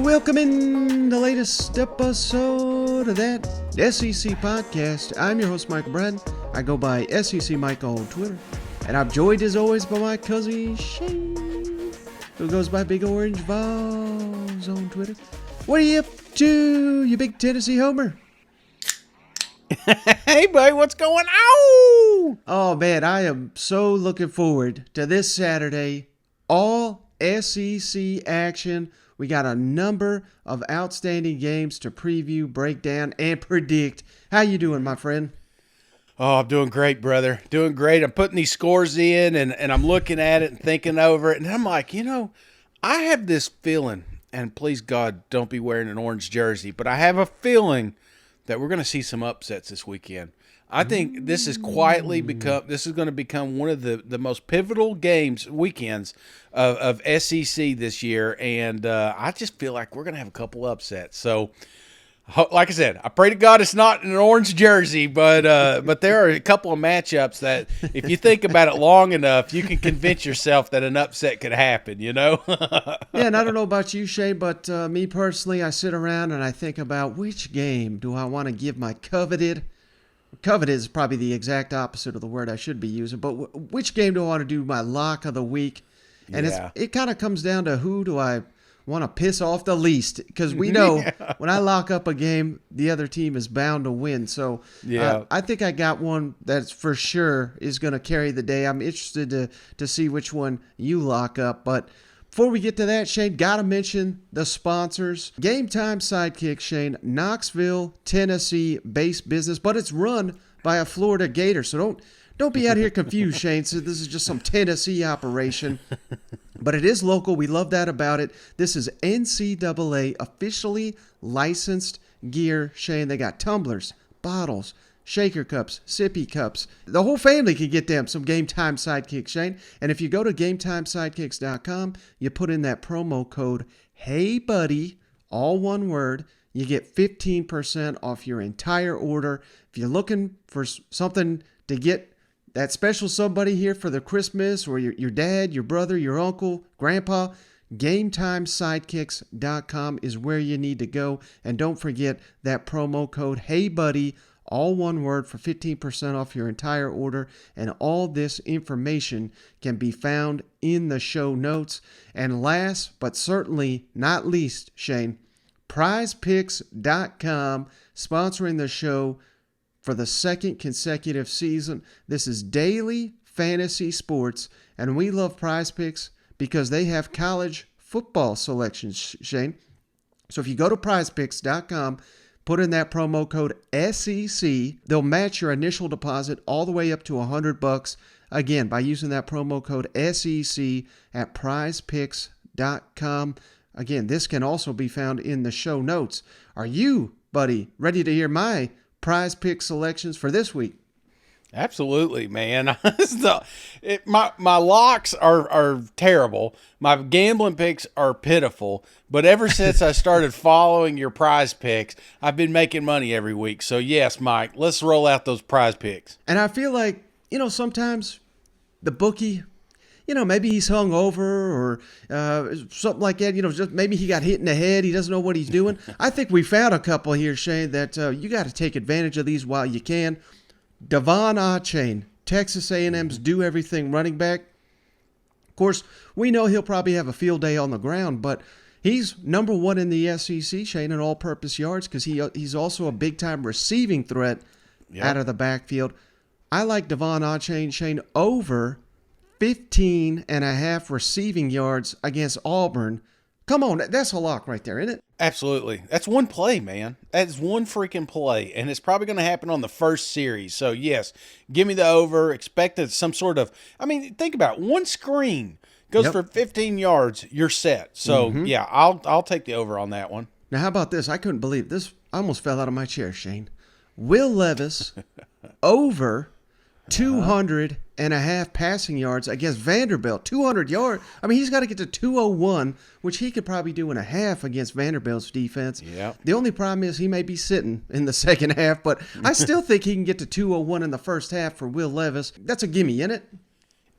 Welcome in the latest episode of that SEC podcast. I'm your host, Mike Brad. I go by SEC Mike on Twitter. And I'm joined as always by my cousin Shane, who goes by Big Orange Vols on Twitter. What are you up to, you big Tennessee homer? Hey, buddy, what's going on? Oh, man, I am so looking forward to this Saturday. All SEC action. We got a number of outstanding games to preview, break down, and predict. How you doing, my friend? Oh, I'm doing great, brother. Doing great. I'm putting these scores in, and I'm looking at it and thinking over it, and I'm like, I have this feeling, and please, God, don't be wearing an orange jersey, but I have a feeling that we're going to see some upsets this weekend. I think this is going to become one of the most pivotal weekends of SEC this year, and I just feel like we're going to have a couple upsets. So, like I said, I pray to God it's not an orange jersey, but there are a couple of matchups that, if you think about it long enough, you can convince yourself that an upset could happen, Yeah, and I don't know about you, Shay, but me personally, I sit around and I think about which game do I want to give my coveted is probably the exact opposite of the word I should be using, but which game do I want to do my lock of the week? And it kind of comes down to who do I want to piss off the least, because we know when I lock up a game, the other team is bound to win. So I think I got one that's for sure is going to carry the day. I'm interested to see which one you lock up, but before we get to that, Shane, got to mention the sponsors. Game Time Sidekick, Shane, Knoxville, Tennessee based business, but it's run by a Florida Gator. So don't be out here confused, Shane. So this is just some Tennessee operation. But it is local. We love that about it. This is NCAA officially licensed gear, Shane. They got tumblers, bottles, shaker cups, sippy cups. The whole family can get them some Game Time Sidekicks, Shane. And if you go to GameTimeSidekicks.com, you put in that promo code HeyBuddy, all one word, you get 15% off your entire order. If you're looking for something to get that special somebody here for the Christmas, or your dad, your brother, your uncle, grandpa, GameTimeSidekicks.com is where you need to go. And don't forget that promo code HeyBuddy, all one word, for 15% off your entire order. And all this information can be found in the show notes. And last but certainly not least, Shane, PrizePicks.com, sponsoring the show for the second consecutive season. This is daily fantasy sports, and we love PrizePicks because they have college football selections, Shane. So if you go to PrizePicks.com, put in that promo code SEC. They'll match your initial deposit all the way up to $100. Again, by using that promo code SEC at PrizePicks.com. Again, this can also be found in the show notes. Are you, buddy, ready to hear my Prize Pick selections for this week? Absolutely, man. My locks are terrible. My gambling picks are pitiful. But ever since I started following your Prize Picks, I've been making money every week. So yes, Mike, let's roll out those Prize Picks. And I feel like, sometimes the bookie, maybe he's hungover or something like that. Just maybe he got hit in the head. He doesn't know what he's doing. I think we found a couple here, Shane, that you got to take advantage of these while you can. Devon Achane, Texas A&M's do everything running back. Of course, we know he'll probably have a field day on the ground, but he's number one in the SEC, Shane, in all-purpose yards, because he's also a big-time receiving threat out of the backfield. I like Devon Achane, Shane, over 15.5 receiving yards against Auburn. Come on, that's a lock right there, isn't it? Absolutely. That's one play, man. That's one freaking play, and it's probably going to happen on the first series. So, yes, give me the over. Expect some sort of – think about it. One screen goes for 15 yards, you're set. So, yeah, I'll take the over on that one. Now, how about this? I couldn't believe this. I almost fell out of my chair, Shane. Will Levis over 200.5 passing yards against Vanderbilt. 200 yards. I mean, he's got to get to 201, which he could probably do in a half against Vanderbilt's defense. Yep. The only problem is he may be sitting in the second half, but I still think he can get to 201 in the first half for Will Levis. That's a gimme, isn't it?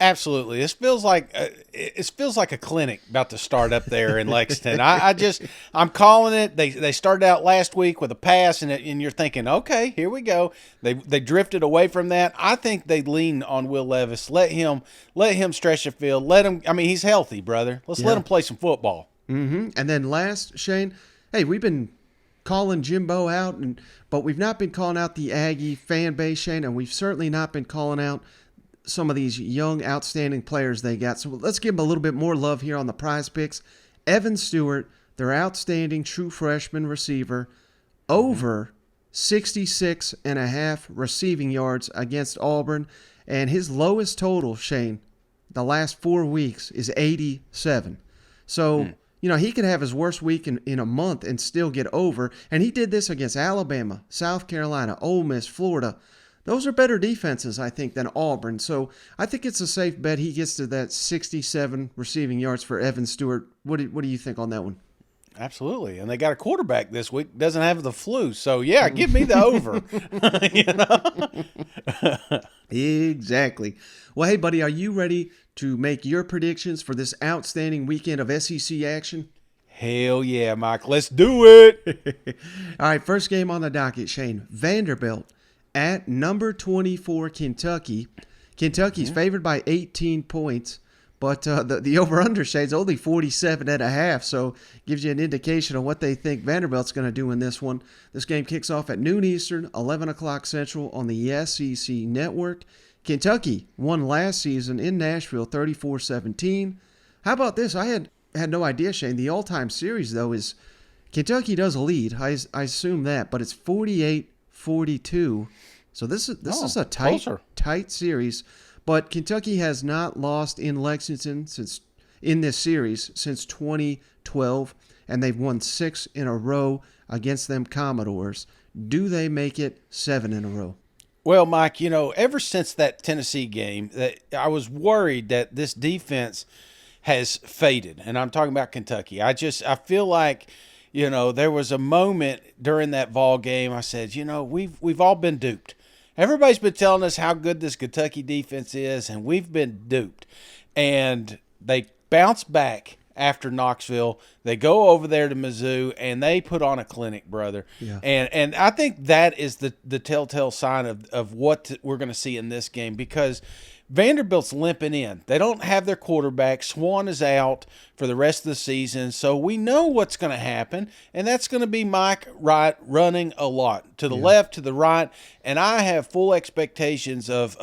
Absolutely. This feels like a clinic about to start up there in Lexington. I'm calling it. They started out last week with a pass, and you're thinking, okay, here we go. They drifted away from that. I think they lean on Will Levis. Let him stretch the field. Let him. I mean, he's healthy, brother. Let him play some football. Mm-hmm. And then last, Shane, hey, we've been calling Jimbo out, but we've not been calling out the Aggie fan base, Shane, and we've certainly not been calling out some of these young, outstanding players they got. So let's give them a little bit more love here on the Prize Picks. Evan Stewart, their outstanding true freshman receiver, over 66.5 receiving yards against Auburn. And his lowest total, Shane, the last 4 weeks is 87. So, he could have his worst week in a month and still get over. And he did this against Alabama, South Carolina, Ole Miss, Florida. Those are better defenses, I think, than Auburn. So I think it's a safe bet he gets to that 67 receiving yards for Evan Stewart. What do you think on that one? Absolutely. And they got a quarterback this week, doesn't have the flu. So, yeah, give me the over. Exactly. Well, hey, buddy, are you ready to make your predictions for this outstanding weekend of SEC action? Hell yeah, Mike. Let's do it. All right, first game on the docket, Shane. Vanderbilt at number 24, Kentucky. Kentucky's favored by 18 points, but the over-under, Shane's only 47.5, so gives you an indication of what they think Vanderbilt's going to do in this one. This game kicks off at noon Eastern, 11 o'clock Central on the SEC Network. Kentucky won last season in Nashville 34-17. How about this? I had no idea, Shane. The all-time series, though, is Kentucky does lead. I assume that, but it's 48-42. So this is a tight series, but Kentucky has not lost in Lexington in this series since 2012, and they've won 6 in a row against them Commodores. Do they make it 7 in a row? Well, Mike, ever since that Tennessee game, I was worried that this defense has faded, and I'm talking about Kentucky. I feel like there was a moment during that Vol game. I said, we've all been duped. Everybody's been telling us how good this Kentucky defense is, and we've been duped. And they bounce back after Knoxville. They go over there to Mizzou, and they put on a clinic, brother. Yeah. And I think that is the telltale sign of what we're going to see in this game, because Vanderbilt's limping in. They don't have their quarterback. Swan is out for the rest of the season, so we know what's going to happen, and that's going to be Mike Wright running a lot to the left, to the right, and I have full expectations of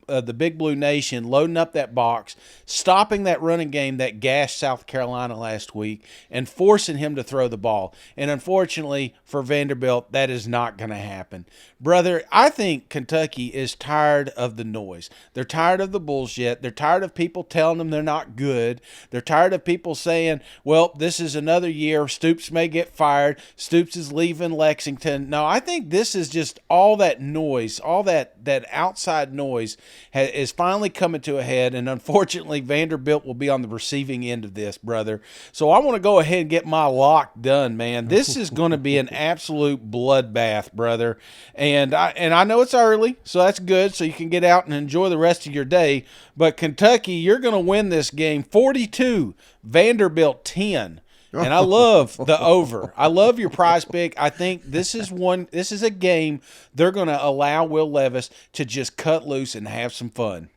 the Big Blue Nation loading up that box, stopping that running game that gashed South Carolina last week, and forcing him to throw the ball. And unfortunately for Vanderbilt, that is not going to happen. Brother, I think Kentucky is tired of the noise. They're tired of the bullshit. They're tired of people telling them they're not good. They're tired of people saying, well, this is another year. Stoops may get fired. Stoops is leaving Lexington. No, I think this is just all that noise, all that outside noise is finally coming to a head, and unfortunately Vanderbilt will be on the receiving end of this, brother. So I want to go ahead and get my lock done, man. This is going to be an absolute bloodbath, brother. And I know it's early, so that's good, so you can get out and enjoy the rest of your day. But Kentucky, you're going to win this game 42, Vanderbilt 10. And I love the over. I love your prize pick. I think this is a game they're going to allow Will Levis to just cut loose and have some fun.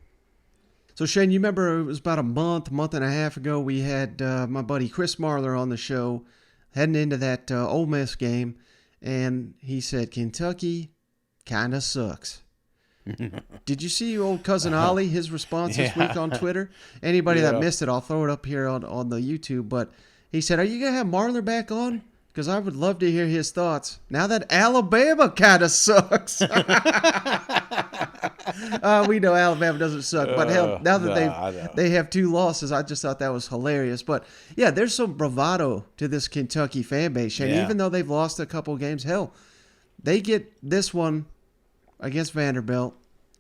So, Shane, you remember it was about a month and a half ago, we had my buddy Chris Marler on the show heading into that Ole Miss game, and he said, Kentucky kind of sucks. Did you see old cousin Ollie, his response this week on Twitter? Anybody that missed it, I'll throw it up here on the YouTube, but he said, are you going to have Marler back on? Because I would love to hear his thoughts. Now that Alabama kind of sucks. We know Alabama doesn't suck. But hell, now that they have 2 losses, I just thought that was hilarious. But, yeah, there's some bravado to this Kentucky fan base. And even though they've lost a couple games, hell, they get this one against Vanderbilt.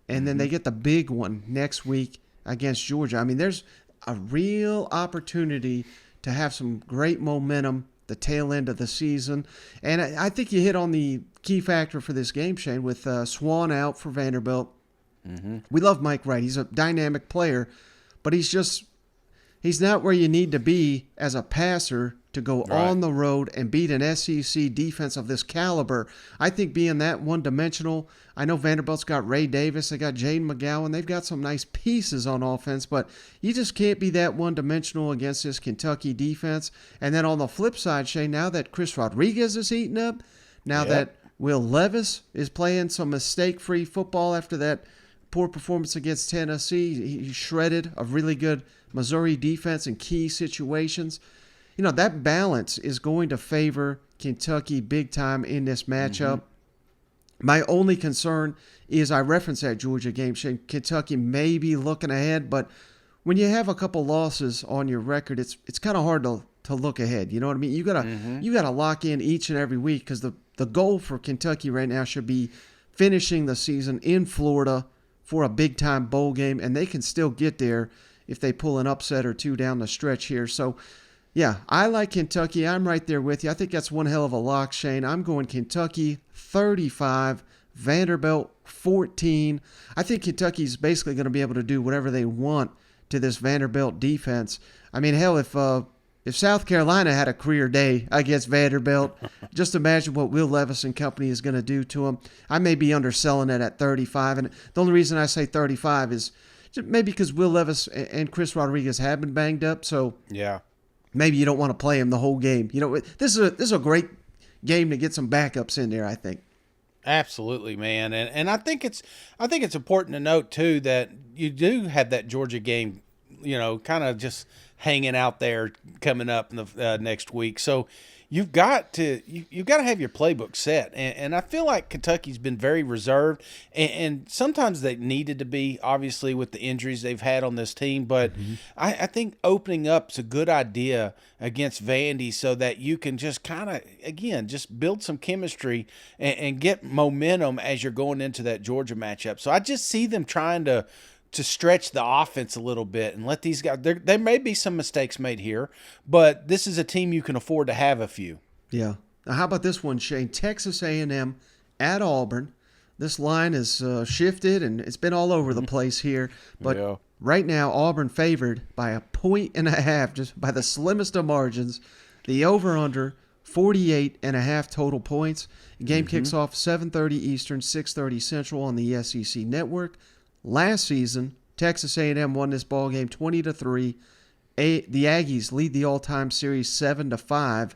and then they get the big one next week against Georgia. I mean, there's a real opportunity to have some great momentum the tail end of the season. And I think you hit on the key factor for this game, Shane, with Swan out for Vanderbilt. We love Mike Wright. He's a dynamic player, but he's not where you need to be as a passer to go on the road and beat an SEC defense of this caliber. I think being that one-dimensional, I know Vanderbilt's got Ray Davis, they got Jaden McGowan, they've got some nice pieces on offense, but you just can't be that one-dimensional against this Kentucky defense. And then on the flip side, Shane, now that Chris Rodriguez is heating up, now that Will Levis is playing some mistake-free football after that poor performance against Tennessee, he shredded a really good Missouri defense in key situations. You know, that balance is going to favor Kentucky big time in this matchup. My only concern is I referenced that Georgia game, Shane. Kentucky may be looking ahead, but when you have a couple losses on your record, it's kind of hard to look ahead. You know what I mean? You gotta lock in each and every week, because the goal for Kentucky right now should be finishing the season in Florida for a big time bowl game, and they can still get there if they pull an upset or two down the stretch here. So, yeah, I like Kentucky. I'm right there with you. I think that's one hell of a lock, Shane. I'm going Kentucky 35, Vanderbilt 14. I think Kentucky's basically going to be able to do whatever they want to this Vanderbilt defense. I mean, hell, if South Carolina had a career day against Vanderbilt, just imagine what Will Levis and company is going to do to them. I may be underselling it at 35, and the only reason I say 35 is maybe because Will Levis and Chris Rodriguez have been banged up, so maybe you don't want to play him the whole game. You know, this is a great game to get some backups in there, I think. Absolutely, man, and I think it's important to note too that you do have that Georgia game, you know, kind of just hanging out there coming up in the next week. So you've got to have your playbook set, and I feel like Kentucky's been very reserved, and sometimes they needed to be, obviously with the injuries they've had on this team. But I think opening up is a good idea against Vandy, so that you can just kind of just build some chemistry and get momentum as you're going into that Georgia matchup. So I just see them trying to stretch the offense a little bit and let these guys, there may be some mistakes made here, but this is a team you can afford to have a few. Yeah. Now, how about this one, Shane? Texas A&M at Auburn. This line is shifted, and it's been all over the place here. But right now, Auburn favored by 1.5, just by the slimmest of margins. The over-under, 48.5 total points. The game kicks off 7:30 Eastern, 6:30 Central on the SEC Network. Last season, Texas A&M won this ball game 20-3. The Aggies lead the all-time series 7-5,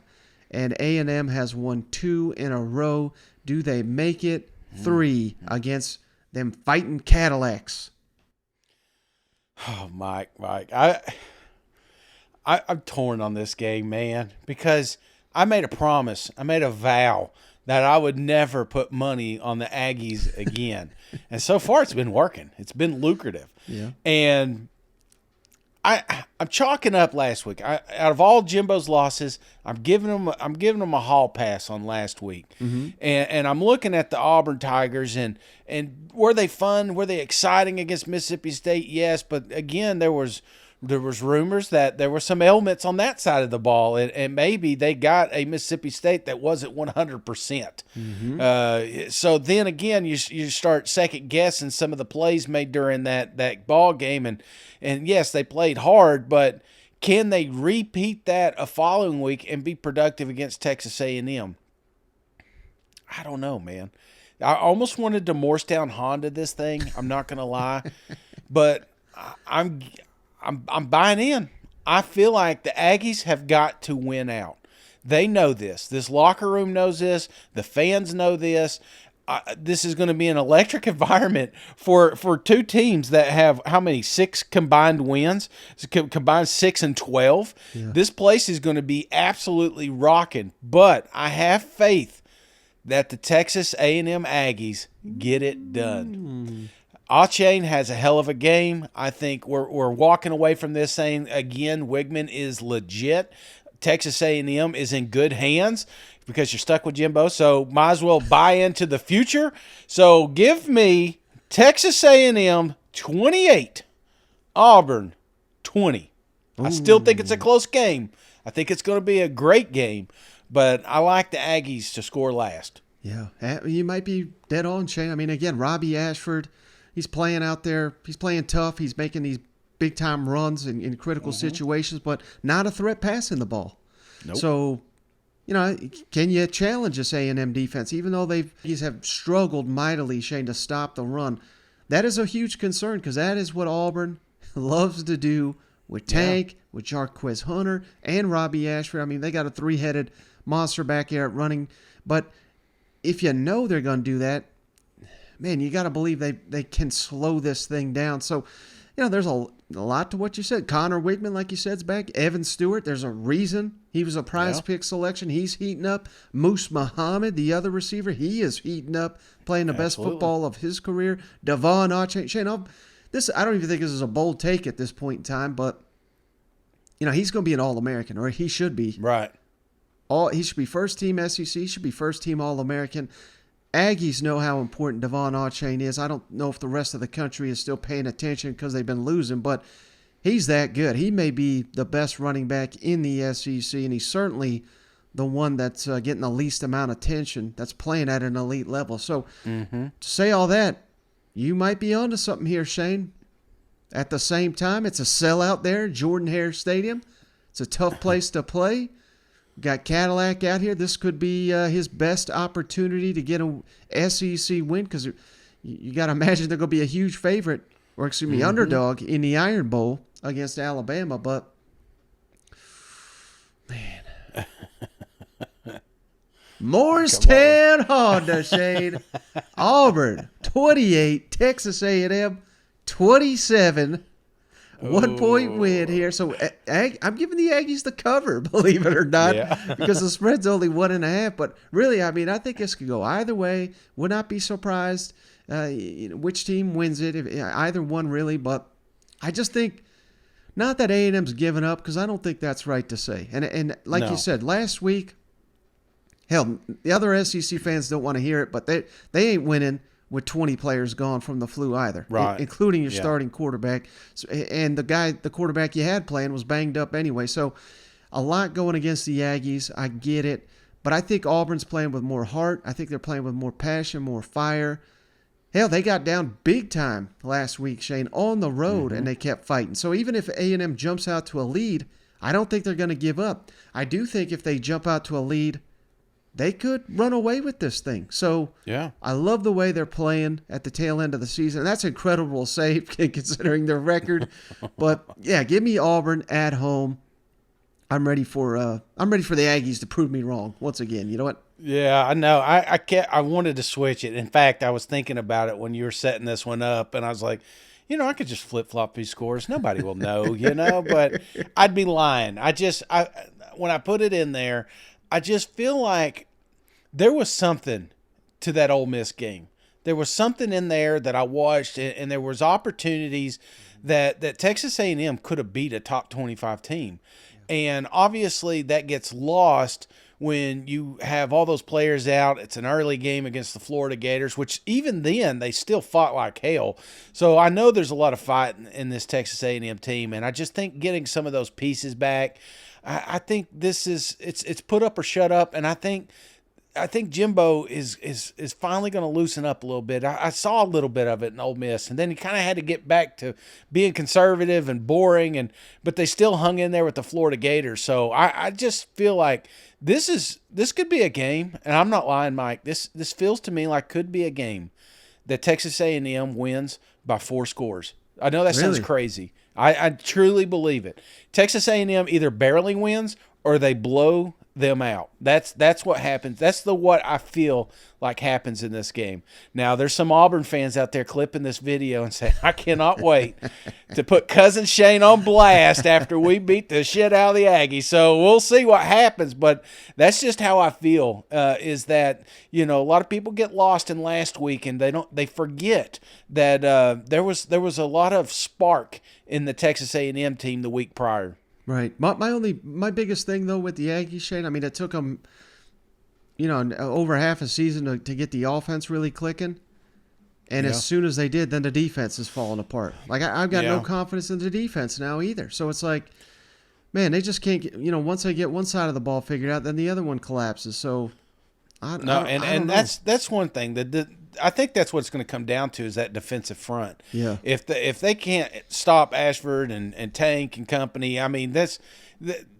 and A&M has won 2 in a row. Do they make it 3 against them fighting Cadillacs? Oh, Mike, I'm torn on this game, man, because I made a vow that I would never put money on the Aggies again. And so far it's been working. It's been lucrative. Yeah. And I'm chalking up last week. Out of all Jimbo's losses, I'm giving him a hall pass on last week. And I'm looking at the Auburn Tigers, and were they fun? Were they exciting against Mississippi State? Yes, but again, there was rumors that there were some ailments on that side of the ball, and maybe they got a Mississippi State that wasn't 100%. So then again, you start second guessing some of the plays made during that ball game, and yes, they played hard, but can they repeat that a following week and be productive against Texas A&M? I don't know, man. I almost wanted to Morristown Honda this thing. I'm not gonna lie, but I'm buying in. I feel like the Aggies have got to win out. They know this. This locker room knows this. The fans know this. This is going to be an electric environment for two teams that have, how many, 6 combined wins? Combined 6-12. Yeah. This place is going to be absolutely rocking. But I have faith that the Texas A&M Aggies get it done. Achane has a hell of a game. I think we're walking away from this saying, again, Wigman is legit. Texas A&M is in good hands because you're stuck with Jimbo, so might as well buy into the future. So give me Texas A&M 28, Auburn 20. I still think it's a close game. I think it's going to be a great game, but I like the Aggies to score last. Yeah, you might be dead on, Shane. I mean, again, Robbie Ashford, he's playing out there. He's playing tough. He's making these big-time runs in critical situations, but not a threat passing the ball. Nope. So, can you challenge this A&M defense, even though he's have struggled mightily, Shane, to stop the run? That is a huge concern because that is what Auburn loves to do with Tank, with Jarquez Hunter, and Robbie Ashford. I mean, they got a three-headed monster back there at running. But if you know they're going to do that, man, you got to believe they can slow this thing down. So, there's a lot to what you said. Connor Wigman, like you said, is back. Evan Stewart, there's a reason he was a prize pick selection. He's heating up. Moose Muhammad, the other receiver, he is heating up, playing the best football of his career. Devon Achane. Shane, I don't even think this is a bold take at this point in time, but, he's going to be an All-American, or he should be. Right. He should be first-team SEC. He should be first-team All-American. Aggies know how important Devon Achane is. I don't know if the rest of the country is still paying attention because they've been losing, but he's that good. He may be the best running back in the SEC, and he's certainly the one that's getting the least amount of attention, that's playing at an elite level. So to say all that, you might be onto something here, Shane. At the same time, it's a sellout there, Jordan-Hare Stadium. It's a tough place to play. Got Cadillac out here. This could be his best opportunity to get a SEC win because you got to imagine they're going to be a huge favorite, or underdog in the Iron Bowl against Alabama. But, man, Morristown Honda, Shane. Auburn 28, Texas A&M 27. 1 point win here. So I'm giving the Aggies the cover, believe it or not, because the spread's only 1.5. But really, I mean, I think this could go either way. Would not be surprised which team wins it, either one really. But I just think not that A&M's given up, because I don't think that's right to say. And like you said, last week, hell, the other SEC fans don't want to hear it, but they ain't winning with 20 players gone from the flu either, right? Including your starting quarterback. And the quarterback you had playing was banged up anyway. So a lot going against the Aggies. I get it. But I think Auburn's playing with more heart. I think they're playing with more passion, more fire. Hell, they got down big time last week, Shane, on the road, and they kept fighting. So even if A&M jumps out to a lead, I don't think they're going to give up. I do think if they jump out to a lead, they could run away with this thing. So I love the way they're playing at the tail end of the season. That's incredible to say considering their record. But yeah, give me Auburn at home. I'm ready for the Aggies to prove me wrong once again. You know what? Yeah, I know. I wanted to switch it. In fact, I was thinking about it when you were setting this one up, and I was like, I could just flip-flop these scores. Nobody will know, but I'd be lying. When I put it in there, I just feel like there was something to that Ole Miss game. There was something in there that I watched, and there was opportunities that Texas A&M could have beat a top 25 team. And obviously that gets lost when you have all those players out. It's an early game against the Florida Gators, which even then they still fought like hell. So I know there's a lot of fight in this Texas A&M team, and I just think getting some of those pieces back, I think this is it's put up or shut up, and I think Jimbo is finally going to loosen up a little bit. I saw a little bit of it in Ole Miss, and then he kind of had to get back to being conservative and boring, but they still hung in there with the Florida Gators. So I just feel like this could be a game, and I'm not lying, Mike. This feels to me like could be a game that Texas A&M wins by 4 scores. I know that sounds crazy. I truly believe it. Texas A&M either barely wins or they blow them out. That's what happens. That's what I feel like happens in this game. Now, there's some Auburn fans out there clipping this video and saying, I cannot wait to put Cousin Shane on blast after we beat the shit out of the Aggies. So we'll see what happens, but that's just how I feel, is that, a lot of people get lost in last week and they forget that there was a lot of spark in the Texas A&M team the week prior. Right. My biggest thing though with the Aggies, Shane, I mean, it took them, over half a season to get the offense really clicking, And as soon as they did, then the defense is falling apart. Like, I've got no confidence in the defense now either. So it's like, man, they just can't get, once they get one side of the ball figured out, then the other one collapses. So, I don't know. That's one thing. I think that's what it's going to come down to is that defensive front. Yeah. If they can't stop Ashford and Tank and company, I mean,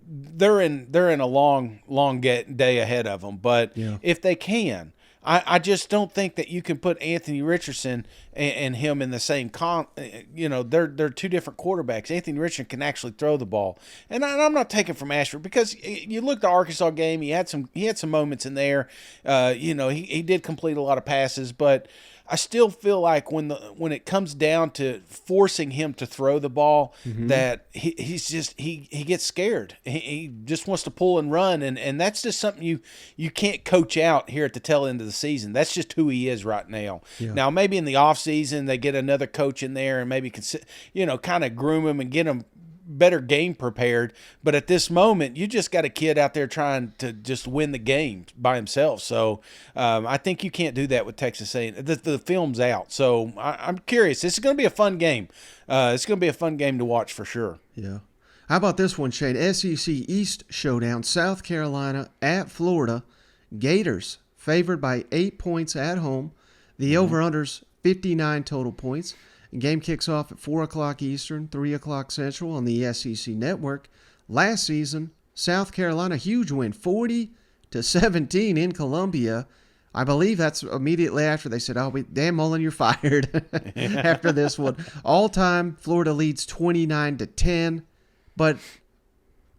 they're in a long day ahead of them. But if they can, I just don't think that you can put Anthony Richardson and him in the same they're two different quarterbacks. Anthony Richardson can actually throw the ball, and I'm not taking from Ashford because you look at the Arkansas game. He had some moments in there. He did complete a lot of passes, but I still feel like when it comes down to forcing him to throw the ball, that he gets scared. He just wants to pull and run, and that's just something you can't coach out here at the tail end of the season. That's just who he is right now. Yeah. Now maybe in the off season they get another coach in there and maybe kind of groom him and get him better game prepared, but at this moment you just got a kid out there trying to just win the game by himself. So I think you can't do that with Texas A&M. The film's out, so I'm curious. This is going to be a fun game. It's going to be a fun game to watch for sure. Yeah. How about this one, Shane? SEC East showdown: South Carolina at Florida. Gators favored by 8 points at home. The over/unders 59 total points. Game kicks off at 4 o'clock Eastern, 3 o'clock Central on the SEC Network. Last season, South Carolina, huge win, 40-17 in Columbia. I believe that's immediately after they said, Dan Mullen, you're fired after this one. All-time, Florida leads 29-10. But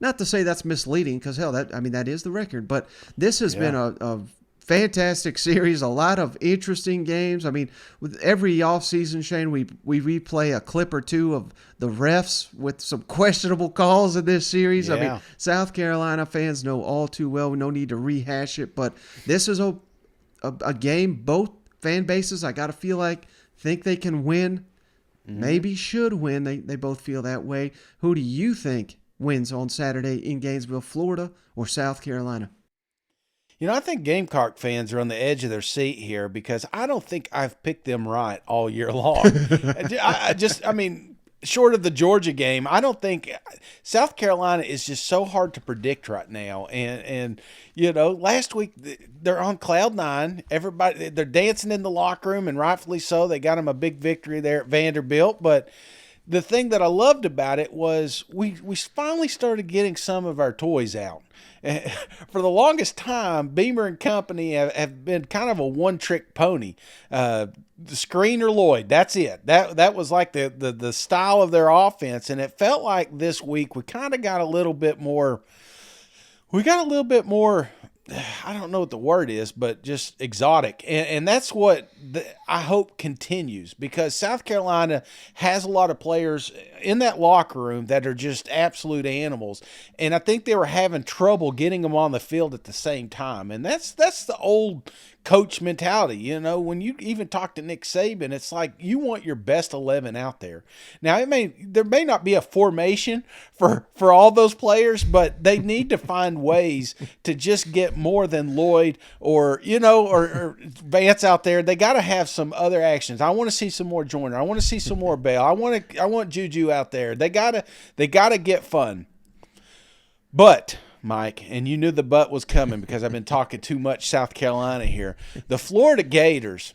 not to say that's misleading because, hell, that is the record. But this has been a fantastic series, a lot of interesting games. I mean, with every offseason, Shane, we replay a clip or two of the refs with some questionable calls in this series. Yeah. I mean, South Carolina fans know all too well. No need to rehash it, but this is a game both fan bases, I got to feel like, think they can win, maybe should win. They both feel that way. Who do you think wins on Saturday in Gainesville, Florida, or South Carolina? I think Gamecock fans are on the edge of their seat here because I don't think I've picked them right all year long. Short of the Georgia game, I don't think South Carolina is just so hard to predict right now. And last week they're on cloud nine. Everybody, they're dancing in the locker room, and rightfully so. They got them a big victory there at Vanderbilt. But the thing that I loved about it was we finally started getting some of our toys out. For the longest time, Beamer and company have been kind of a one-trick pony. Screen or Lloyd, that's it. That was like the style of their offense, and it felt like this week we kind of got a little bit more. We got a little bit more. I don't know what the word is, but just exotic. And that's what I hope continues because South Carolina has a lot of players in that locker room that are just absolute animals. And I think they were having trouble getting them on the field at the same time. And that's the old coach mentality. When you even talk to Nick Saban, it's like you want your best 11 out there. Now, there may not be a formation for all those players, but they need to find ways to just get more than Lloyd or Vance out there. They got to have some other actions. I want to see some more Joyner. I want to see some more Bell. I want Juju out there. They gotta get fun. But Mike, and you knew the but was coming because I've been talking too much South Carolina here. The Florida Gators,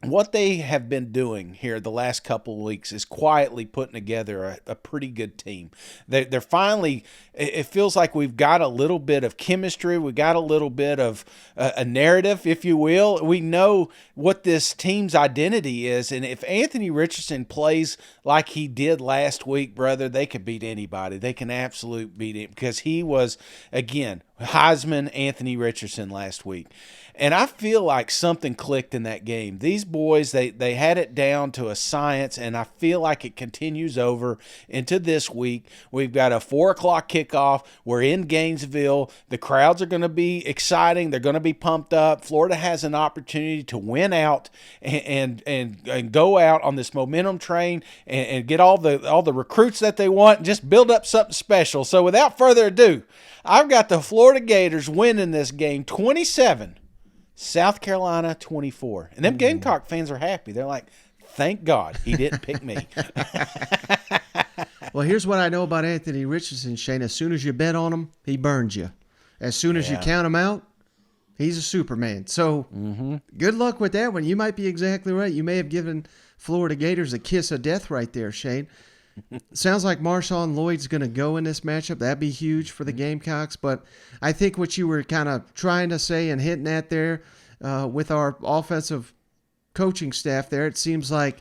what they have been doing here the last couple of weeks is quietly putting together a pretty good team. They're finally, it feels like we've got a little bit of chemistry. We've got a little bit of a narrative, if you will. We know what this team's identity is, and if Anthony Richardson plays like he did last week, brother, they could beat anybody. They can absolutely beat him because he was, again, Heisman Anthony Richardson last week. And I feel like something clicked in that game. These boys, they had it down to a science, and I feel like it continues over into this week. We've got a 4 o'clock kickoff. We're in Gainesville. The crowds are going to be exciting. They're going to be pumped up. Florida has an opportunity to win out and go out on this momentum train and get all the recruits that they want and just build up something special. So without further ado, I've got the Florida Gators winning this game 27-17. South Carolina 24. And them Gamecock fans are happy. They're like, thank God he didn't pick me. Well, here's what I know about Anthony Richardson, Shane. As soon as you bet on him, he burns you. As soon as you count him out, he's a Superman. So good luck with that one. You might be exactly right. You may have given Florida Gators a kiss of death right there, Shane. Sounds like Marshawn Lloyd's going to go in this matchup. That'd be huge for the Gamecocks. But I think what you were kind of trying to say and hinting at there with our offensive coaching staff there, it seems like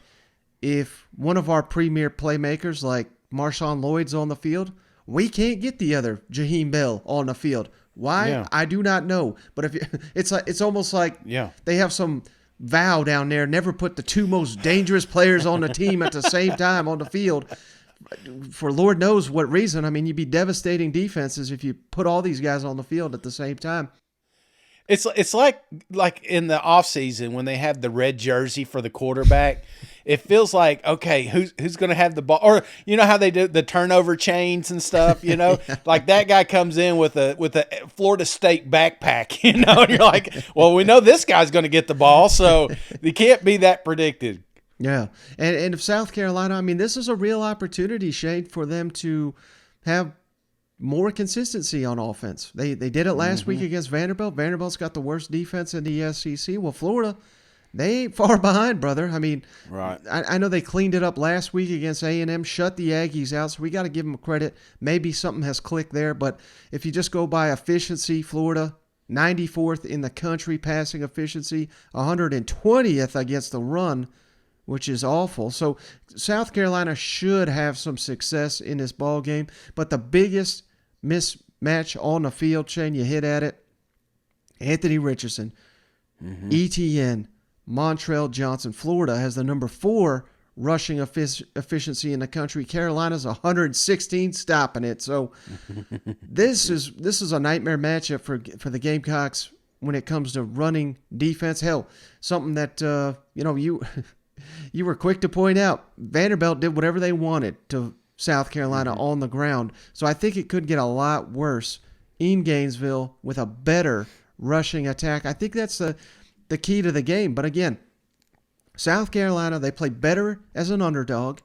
if one of our premier playmakers like Marshawn Lloyd's on the field, we can't get the other Jaheim Bell on the field. Why? Yeah. I do not know. But if it's almost like they have some vow down there, never put the two most dangerous players on the team at the same time on the field. For Lord knows what reason. I mean, you'd be devastating defenses if you put all these guys on the field at the same time. It's like in the offseason when they have the red jersey for the quarterback. It feels like, okay, who's going to have the ball? Or you know how they do the turnover chains and stuff, you know? Like that guy comes in with a Florida State backpack, you know? And you're like, well, we know this guy's going to get the ball, so you can't be that predicted. Yeah. And if South Carolina, I mean, this is a real opportunity, Shane, for them to have more consistency on offense. They did it last week against Vanderbilt. Vanderbilt's got the worst defense in the SEC. Well, Florida, they ain't far behind, brother. I mean, right. I know they cleaned it up last week against A&M, shut the Aggies out, so we got to give them credit. Maybe something has clicked there, but if you just go by efficiency, Florida, 94th in the country passing efficiency, 120th against the run, which is awful. So South Carolina should have some success in this ball game, but the biggest mismatch on the field, Shane, you hit at it, Anthony Richardson, ETN, Montrell Johnson. Florida has the number 4 rushing efficiency in the country. Carolina's 116 stopping it. So this is a nightmare matchup for the Gamecocks when it comes to running defense. Hell, something that you were quick to point out. Vanderbilt did whatever they wanted to South Carolina on the ground. So I think it could get a lot worse in Gainesville with a better rushing attack. I think that's the key to the game. But again, South Carolina, they play better as an underdog.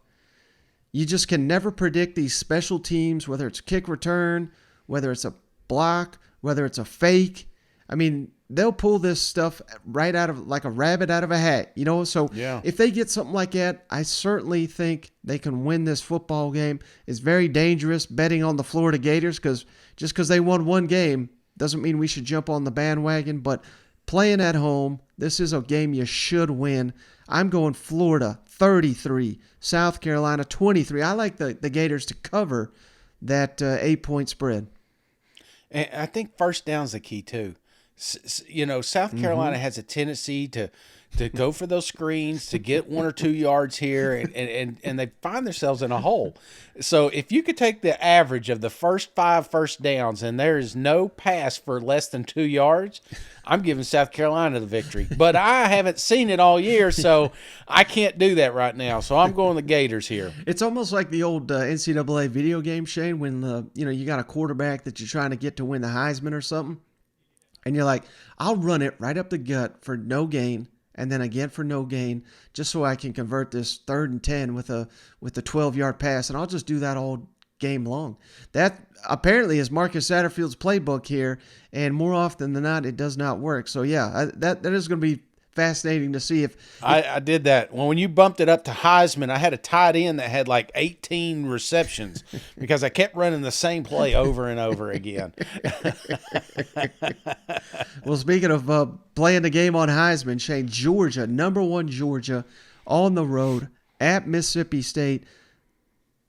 You just can never predict these special teams, whether it's kick return, whether it's a block, whether it's a fake. I mean, they'll pull this stuff right out of like a rabbit out of a hat, you know? So if they get something like that, I certainly think they can win this football game. It's very dangerous betting on the Florida Gators just because they won one game doesn't mean we should jump on the bandwagon. But playing at home, this is a game you should win. I'm going Florida 33, South Carolina 23. I like the Gators to cover that 8-point spread. And I think first down's the key too. South Carolina has a tendency to go for those screens, to get 1 or 2 yards here, and they find themselves in a hole. So if you could take the average of the first 5 first downs and there is no pass for less than 2 yards, I'm giving South Carolina the victory. But I haven't seen it all year, so I can't do that right now. So I'm going the Gators here. It's almost like the old NCAA video game, Shane, when you got a quarterback that you're trying to get to win the Heisman or something. And you're like, I'll run it right up the gut for no gain, and then again for no gain, just so I can convert this 3rd and 10 with a 12-yard pass, and I'll just do that all game long. That apparently is Marcus Satterfield's playbook here, and more often than not, it does not work. So yeah, that is going to be fascinating to see if I did that. When you bumped it up to Heisman, I had a tight end that had like 18 receptions because I kept running the same play over and over again. Well, speaking of playing the game on Heisman, Shane, Georgia, number 1 Georgia, on the road at Mississippi State.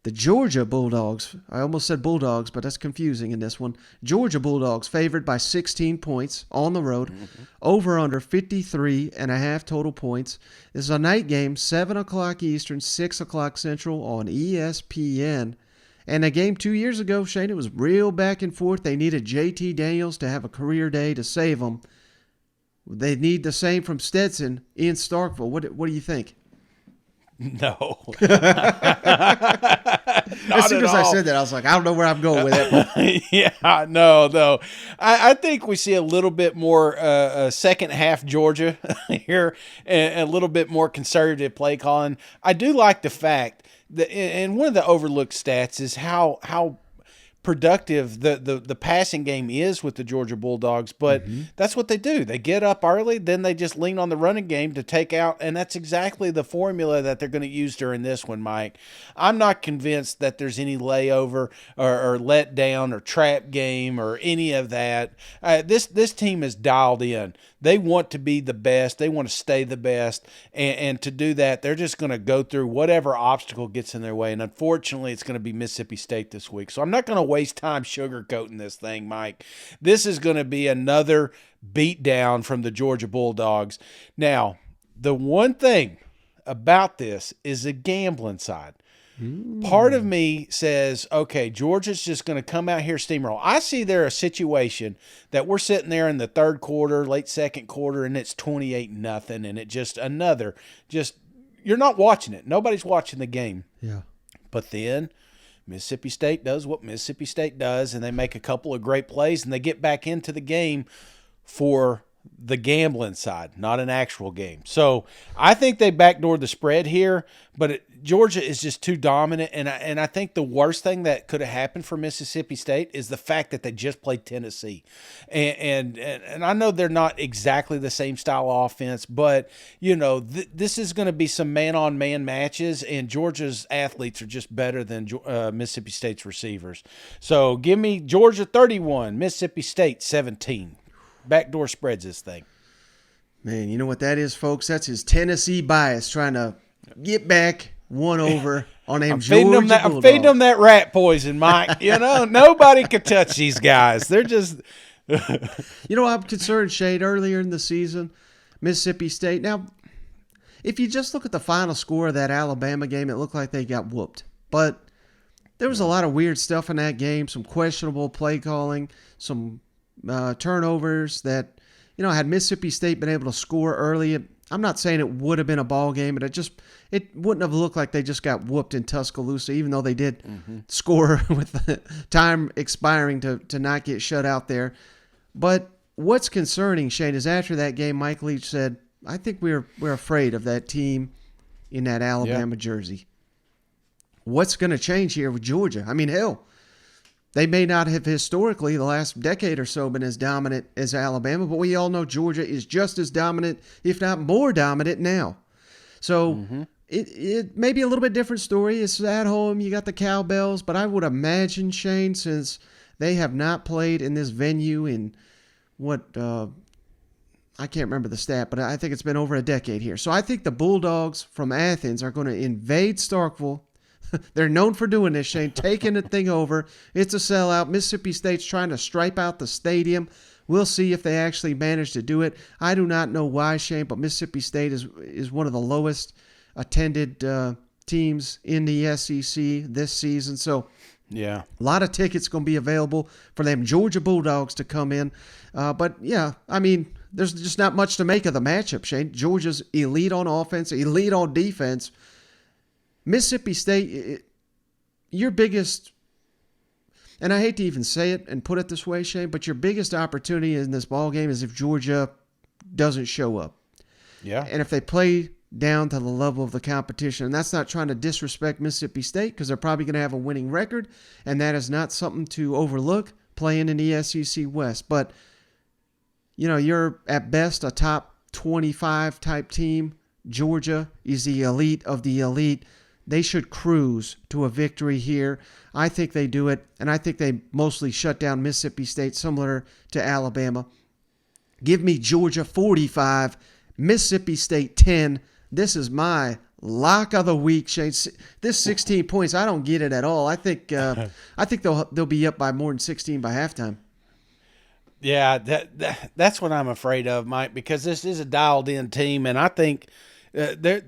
The Georgia Bulldogs, I almost said Bulldogs, but that's confusing in this one. Georgia Bulldogs favored by 16 points on the road, over under 53.5 total points. This is a night game, 7 o'clock Eastern, 6 o'clock Central on ESPN. And a game 2 years ago, Shane, it was real back and forth. They needed JT Daniels to have a career day to save them. They need the same from Stetson in Starkville. What do you think? No. As Not soon at as I all. said that, I was like, I don't know where I'm going with it. Yeah, no. I think we see a little bit more second half Georgia here, and a little bit more conservative play calling. I do like the fact that, and one of the overlooked stats is how productive the passing game is with the Georgia Bulldogs, but that's what they do. They get up early, then they just lean on the running game to take out, and that's exactly the formula that they're going to use during this one, Mike. I'm not convinced that there's any layover or let down or trap game or any of that. This team is dialed in. They want to be the best. They want to stay the best. And to do that, they're just going to go through whatever obstacle gets in their way. And unfortunately, it's going to be Mississippi State this week. So I'm not going to waste time sugarcoating this thing, Mike. This is going to be another beatdown from the Georgia Bulldogs. Now, the one thing about this is the gambling side. Part of me says, okay, Georgia's just going to come out here steamroll. I see there a situation that we're sitting there in the third quarter, late second quarter, and it's 28-0, and it just you're not watching it. Nobody's watching the game. Yeah. But then Mississippi State does what Mississippi State does, and they make a couple of great plays, and they get back into the game for the gambling side, not an actual game. So I think they backdoored the spread here, but Georgia is just too dominant, and I think the worst thing that could have happened for Mississippi State is the fact that they just played Tennessee, and I know they're not exactly the same style of offense, but this is going to be some man-on-man matches, and Georgia's athletes are just better than Mississippi State's receivers. So give me Georgia 31, Mississippi State 17. Backdoor spreads this thing. Man, you know what that is, folks? That's his Tennessee bias trying to get back one over on them Georgia Bulldogs. I'm feeding them that rat poison, Mike. Nobody could touch these guys. They're just I'm concerned, Shade, earlier in the season, Mississippi State. Now, if you just look at the final score of that Alabama game, it looked like they got whooped. But there was a lot of weird stuff in that game, some questionable play calling, some turnovers that, had Mississippi State been able to score early, I'm not saying it would have been a ball game, but it wouldn't have looked like they just got whooped in Tuscaloosa, even though they did score with the time expiring to not get shut out there. But what's concerning, Shane, is after that game, Mike Leach said, I think we're afraid of that team in that Alabama jersey. What's going to change here with Georgia? I mean, hell, they may not have historically the last decade or so been as dominant as Alabama, but we all know Georgia is just as dominant, if not more dominant now. So it may be a little bit different story. It's at home. You got the cowbells, but I would imagine, Shane, since they have not played in this venue in I can't remember the stat, but I think it's been over a decade here. So I think the Bulldogs from Athens are going to invade Starkville. They're known for doing this, Shane, taking the thing over. It's a sellout. Mississippi State's trying to stripe out the stadium. We'll see if they actually manage to do it. I do not know why, Shane, but Mississippi State is one of the lowest attended teams in the SEC this season. So yeah, a lot of tickets going to be available for them Georgia Bulldogs to come in. But, yeah, I mean, there's just not much to make of the matchup, Shane. Georgia's elite on offense, elite on defense. Mississippi State, your biggest, and I hate to even say it and put it this way, Shane, but your biggest opportunity in this ball game is if Georgia doesn't show up. Yeah. And if they play down to the level of the competition, and that's not trying to disrespect Mississippi State because they're probably going to have a winning record, and that is not something to overlook playing in the SEC West. But, you're at best a top 25 type team. Georgia is the elite of the elite. They should cruise to a victory here. I think they do it, and I think they mostly shut down Mississippi State, similar to Alabama. Give me Georgia 45, Mississippi State 10. This is my lock of the week, Shane. This 16 points, I don't get it at all. I think they'll be up by more than 16 by halftime. Yeah, that's what I'm afraid of, Mike, because this is a dialed-in team, and I think there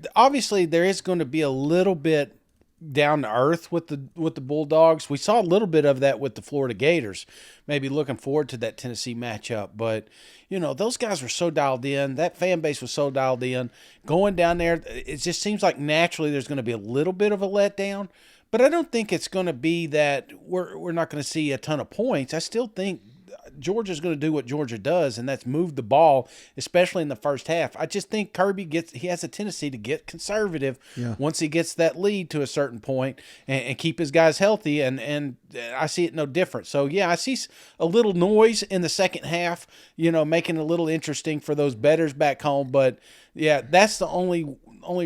is going to be a little bit down to earth with the Bulldogs. We saw a little bit of that with the Florida Gators. Maybe looking forward to that Tennessee matchup, but those guys were so dialed in. That fan base was so dialed in. Going down there, it just seems like naturally there's going to be a little bit of a letdown. But I don't think it's going to be that we're not going to see a ton of points. I still think Georgia's going to do what Georgia does, and that's move the ball, especially in the first half. I just think Kirby has a tendency to get conservative once he gets that lead to a certain point and keep his guys healthy, and I see it no different. So, yeah, I see a little noise in the second half, making it a little interesting for those bettors back home. But, yeah, that's the only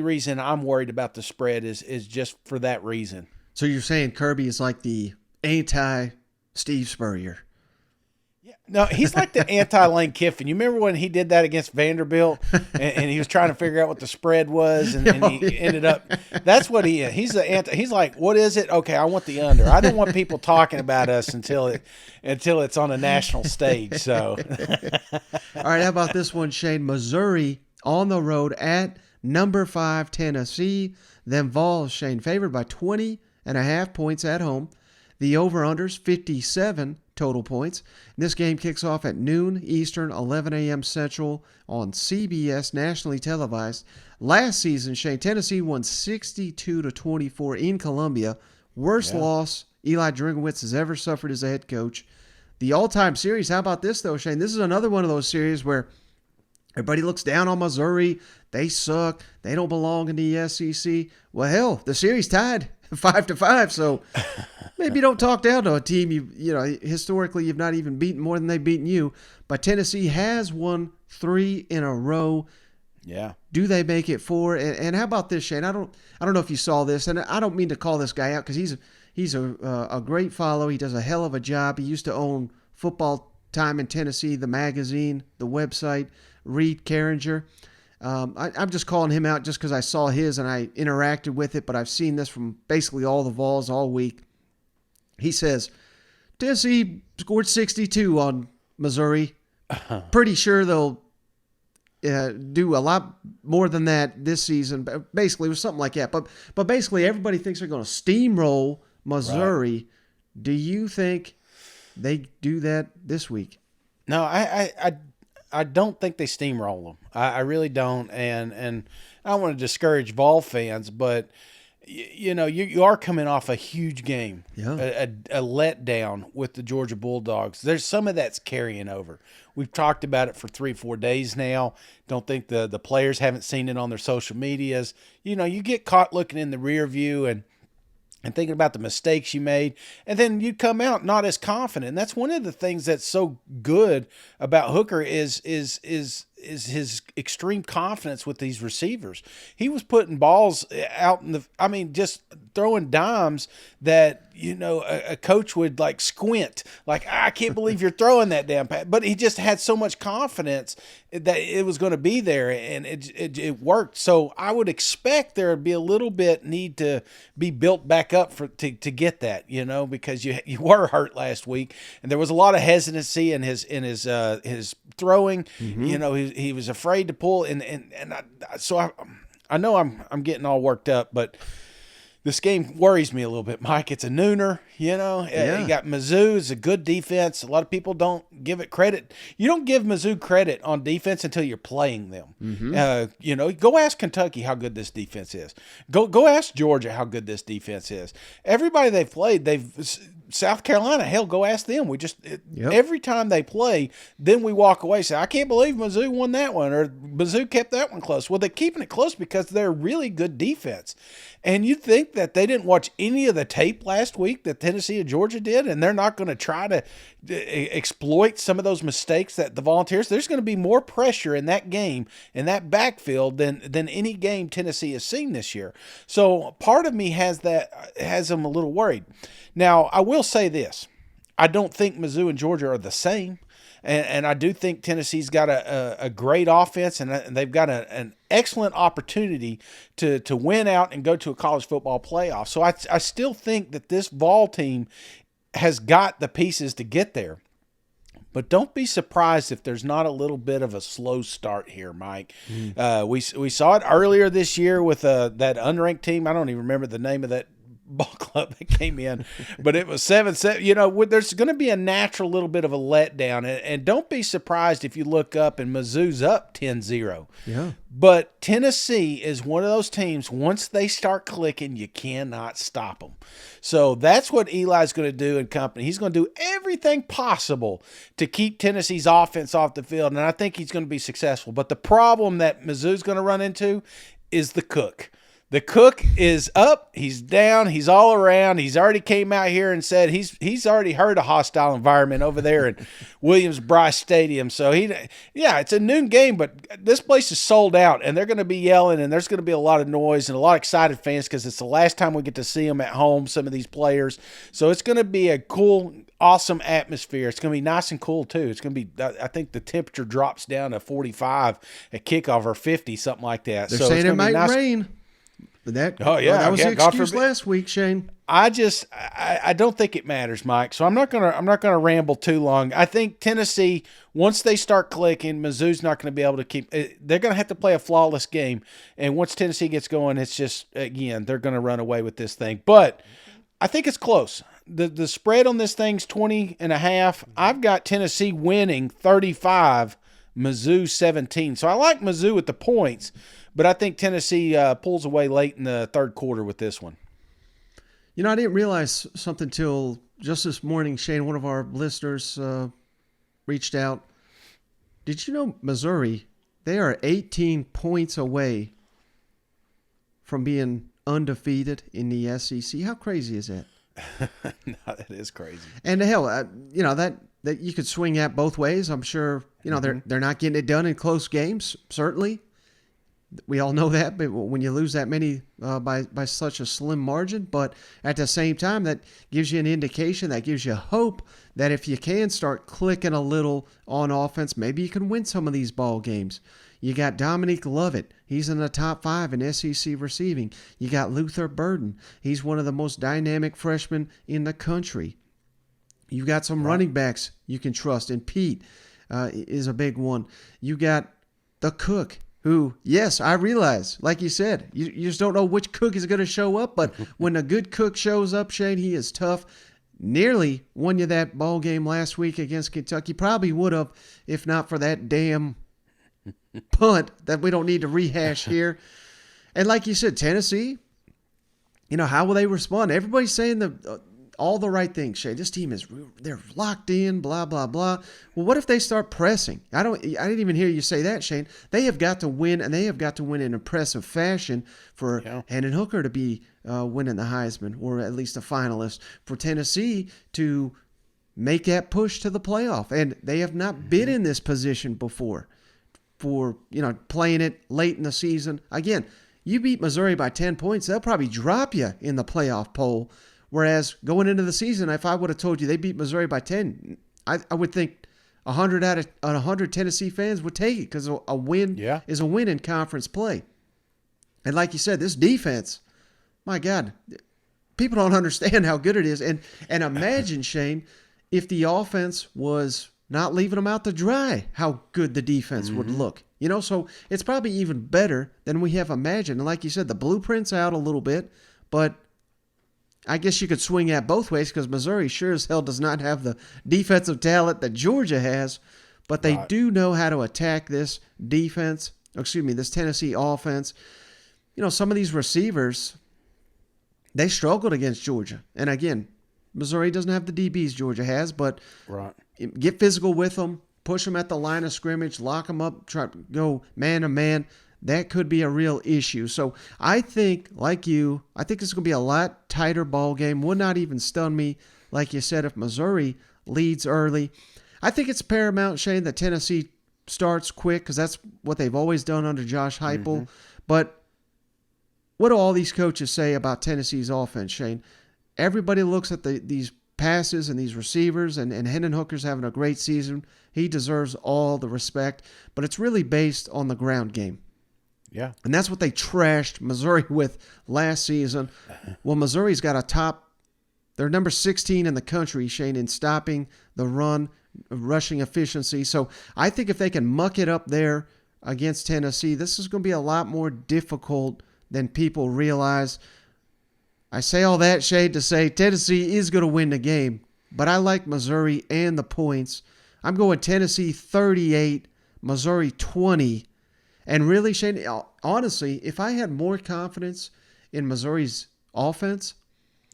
reason I'm worried about the spread is just for that reason. So you're saying Kirby is like the anti-Steve Spurrier? No, he's like the anti-Lane Kiffin. You remember when he did that against Vanderbilt and he was trying to figure out what the spread was and he ended up – that's what he is. He's like, what is it? Okay, I want the under. I don't want people talking about us until it's on a national stage. So, all right, how about this one, Shane? Missouri on the road at number 5 Tennessee. Then Vols, Shane, favored by 20.5 points at home. The over-unders, 57 total points. This game kicks off at noon Eastern, 11 a.m. Central on CBS, nationally televised. Last season, Shane, Tennessee won 62-24 in Columbia. Worst loss Eli Drinkwitz has ever suffered as a head coach. The all-time series, how about this, though, Shane? This is another one of those series where everybody looks down on Missouri. They suck. They don't belong in the SEC. Well, hell, the series tied 5-5, so maybe don't talk down to a team historically you've not even beaten more than they've beaten you. But Tennessee has won 3 in a row. Yeah. Do they make it 4? And how about this, Shane? I don't know if you saw this, and I don't mean to call this guy out because he's a great follow. He does a hell of a job. He used to own Football Time in Tennessee, the magazine, the website. Reed Carringer. I'm just calling him out just because I saw his and I interacted with it, but I've seen this from basically all the Vols all week. He says, Tennessee scored 62 on Missouri. Pretty sure they'll do a lot more than that this season. Basically, it was something like that. But basically, everybody thinks they're going to steamroll Missouri. Right. Do you think they do that this week? No, I don't think they steamroll them. I really don't, and I don't want to discourage Vol fans, but you are coming off a huge game, a letdown with the Georgia Bulldogs. There's some of that's carrying over. We've talked about it for 3-4 days now. Don't think the players haven't seen it on their social medias. You get caught looking in the rear view and thinking about the mistakes you made, and then you come out not as confident. And that's one of the things that's so good about Hooker is his extreme confidence with these receivers. He was putting balls out just throwing dimes that, a coach would like squint, like, I can't believe you're throwing that damn pass. But he just had so much confidence that it was going to be there, and it worked. So I would expect there would be a little bit need to be built back up to get that, because you were hurt last week, and there was a lot of hesitancy in his throwing. Mm-hmm. He was afraid to pull, so I know I'm getting all worked up, but this game worries me a little bit, Mike. It's a nooner, You got Mizzou. It's a good defense. A lot of people don't give it credit. You don't give Mizzou credit on defense until you're playing them. Mm-hmm. Go ask Kentucky how good this defense is. Go ask Georgia how good this defense is. Everybody they've played, South Carolina, hell, go ask them. Every time they play, then we walk away and say, I can't believe Mizzou won that one, or Mizzou kept that one close. Well, they're keeping it close because they're a really good defense. And you think that they didn't watch any of the tape last week that Tennessee and Georgia did, and they're not going to try to exploit some of those mistakes that the Volunteers. There's going to be more pressure in that game, in that backfield, than any game Tennessee has seen this year. So part of me has them a little worried. Now, I will say this. I don't think Mizzou and Georgia are the same. And I do think Tennessee's got a great offense, and they've got an excellent opportunity to win out and go to a college football playoff. So I still think that this Vol team has got the pieces to get there. But don't be surprised if there's not a little bit of a slow start here, Mike. We saw it earlier this year with that unranked team. I don't even remember the name of that ball club that came in, but it was 7-7. You know, there's going to be a natural little bit of a letdown, and don't be surprised if you look up and Mizzou's up 10-0. Yeah. But Tennessee is one of those teams, once they start clicking, you cannot stop them. So that's what Eli's going to do and company. He's going to do everything possible to keep Tennessee's offense off the field, and I think he's going to be successful. But the problem that Mizzou's going to run into is the cook. The cook is up, he's down, he's all around. He's already came out here and said he's already heard a hostile environment over there at Williams-Brice Stadium. So it's a noon game, but this place is sold out, and they're going to be yelling, and there's going to be a lot of noise and a lot of excited fans because it's the last time we get to see them at home, some of these players. So it's going to be a cool, awesome atmosphere. It's going to be nice and cool too. It's going to be, I think the temperature drops down to 45 at kickoff or 50, something like that. They're so saying it's it might nice. Rain. That was the God excuse forbid. last week, Shane. I don't think it matters, Mike. So I'm not gonna ramble too long. I think Tennessee, once they start clicking, Mizzou's not going to be able to keep. They're going to have to play a flawless game, and once Tennessee gets going, it's just again they're going to run away with this thing. But I think it's close. The spread on this thing's 20.5. I've got Tennessee winning 35, Mizzou 17. So I like Mizzou with the points. But I think Tennessee pulls away late in the third quarter with this one. You know, I didn't realize something till just this morning, Shane. One of our listeners reached out. Did you know Missouri, they are 18 points away from being undefeated in the SEC? How crazy is that? No, that is crazy. And hell, that you could swing at both ways. I'm sure, they're not getting it done in close games, certainly. We all know that, but when you lose that many by such a slim margin, but at the same time, that gives you an indication, that gives you hope that if you can start clicking a little on offense, maybe you can win some of these ball games. You got Dominique Lovett. He's in the top 5 in SEC receiving. You got Luther Burden. He's one of the most dynamic freshmen in the country. You got some running backs you can trust, and Pete is a big one. You got the cook, who, yes, I realize, like you said, you just don't know which cook is going to show up. But when a good cook shows up, Shane, he is tough. Nearly won you that ball game last week against Kentucky. Probably would have if not for that damn punt that we don't need to rehash here. And like you said, Tennessee, how will they respond? Everybody's saying all the right things, Shane. This team they're locked in, blah, blah, blah. Well, what if they start pressing? I didn't even hear you say that, Shane. They have got to win, and they have got to win in impressive fashion for Hendon Hooker to be winning the Heisman, or at least a finalist, for Tennessee to make that push to the playoff. And they have not been in this position before for, playing it late in the season. Again, you beat Missouri by 10 points, they'll probably drop you in the playoff poll. Whereas going into the season, if I would have told you they beat Missouri by 10, I would think 100 out of 100 Tennessee fans would take it, because a win is a win in conference play. And like you said, this defense, my God, people don't understand how good it is. And imagine, Shane, if the offense was not leaving them out to dry, how good the defense would look. So it's probably even better than we have imagined. And like you said, the blueprint's out a little bit, but I guess you could swing at both ways, because Missouri sure as hell does not have the defensive talent that Georgia has, but they do know how to attack this this Tennessee offense. Some of these receivers, they struggled against Georgia. And again, Missouri doesn't have the DBs Georgia has, but get physical with them, push them at the line of scrimmage, lock them up, try to go man to man. That could be a real issue. So I think, like you, I think it's going to be a lot tighter ball game. Would not even stun me, like you said, if Missouri leads early. I think it's paramount, Shane, that Tennessee starts quick, because that's what they've always done under Josh Heupel. But what do all these coaches say about Tennessee's offense, Shane? Everybody looks at these passes and these receivers, and Hendon Hooker's having a great season. He deserves all the respect, but it's really based on the ground game. Yeah. And that's what they trashed Missouri with last season. Well, Missouri's got they're number 16 in the country, Shane, in stopping the run, rushing efficiency. So I think if they can muck it up there against Tennessee, this is going to be a lot more difficult than people realize. I say all that, Shade, to say Tennessee is going to win the game, but I like Missouri and the points. I'm going Tennessee 38, Missouri 20. And really, Shane, honestly, if I had more confidence in Missouri's offense,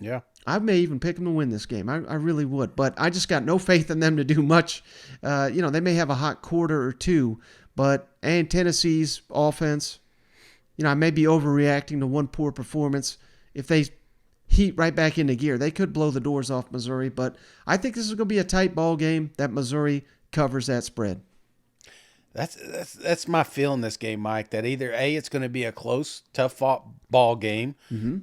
Yeah. I may even pick them to win this game. I really would. But I just got no faith in them to do much. They may have a hot quarter or two, and Tennessee's offense, I may be overreacting to one poor performance. If they heat right back into gear, they could blow the doors off Missouri. But I think this is going to be a tight ball game that Missouri covers that spread. That's my feeling this game, Mike. That either A, it's going to be a close, tough fought ball game,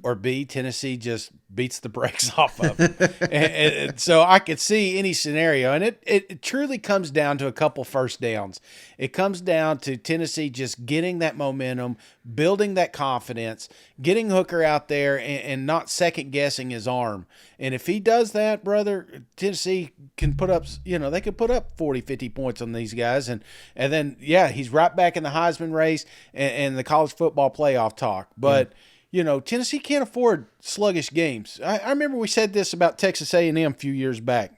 or B, Tennessee just beats the brakes off of them. and so I could see any scenario, and it truly comes down to a couple first downs. It comes down to Tennessee just getting that momentum, building that confidence, getting Hooker out there, and not second guessing his arm. And if he does that, brother, Tennessee can put up, they could put up 40, 50 points on these guys. And then, he's right back in the Heisman race and the college football playoff talk. But, Tennessee can't afford sluggish games. I remember we said this about Texas A&M a few years back.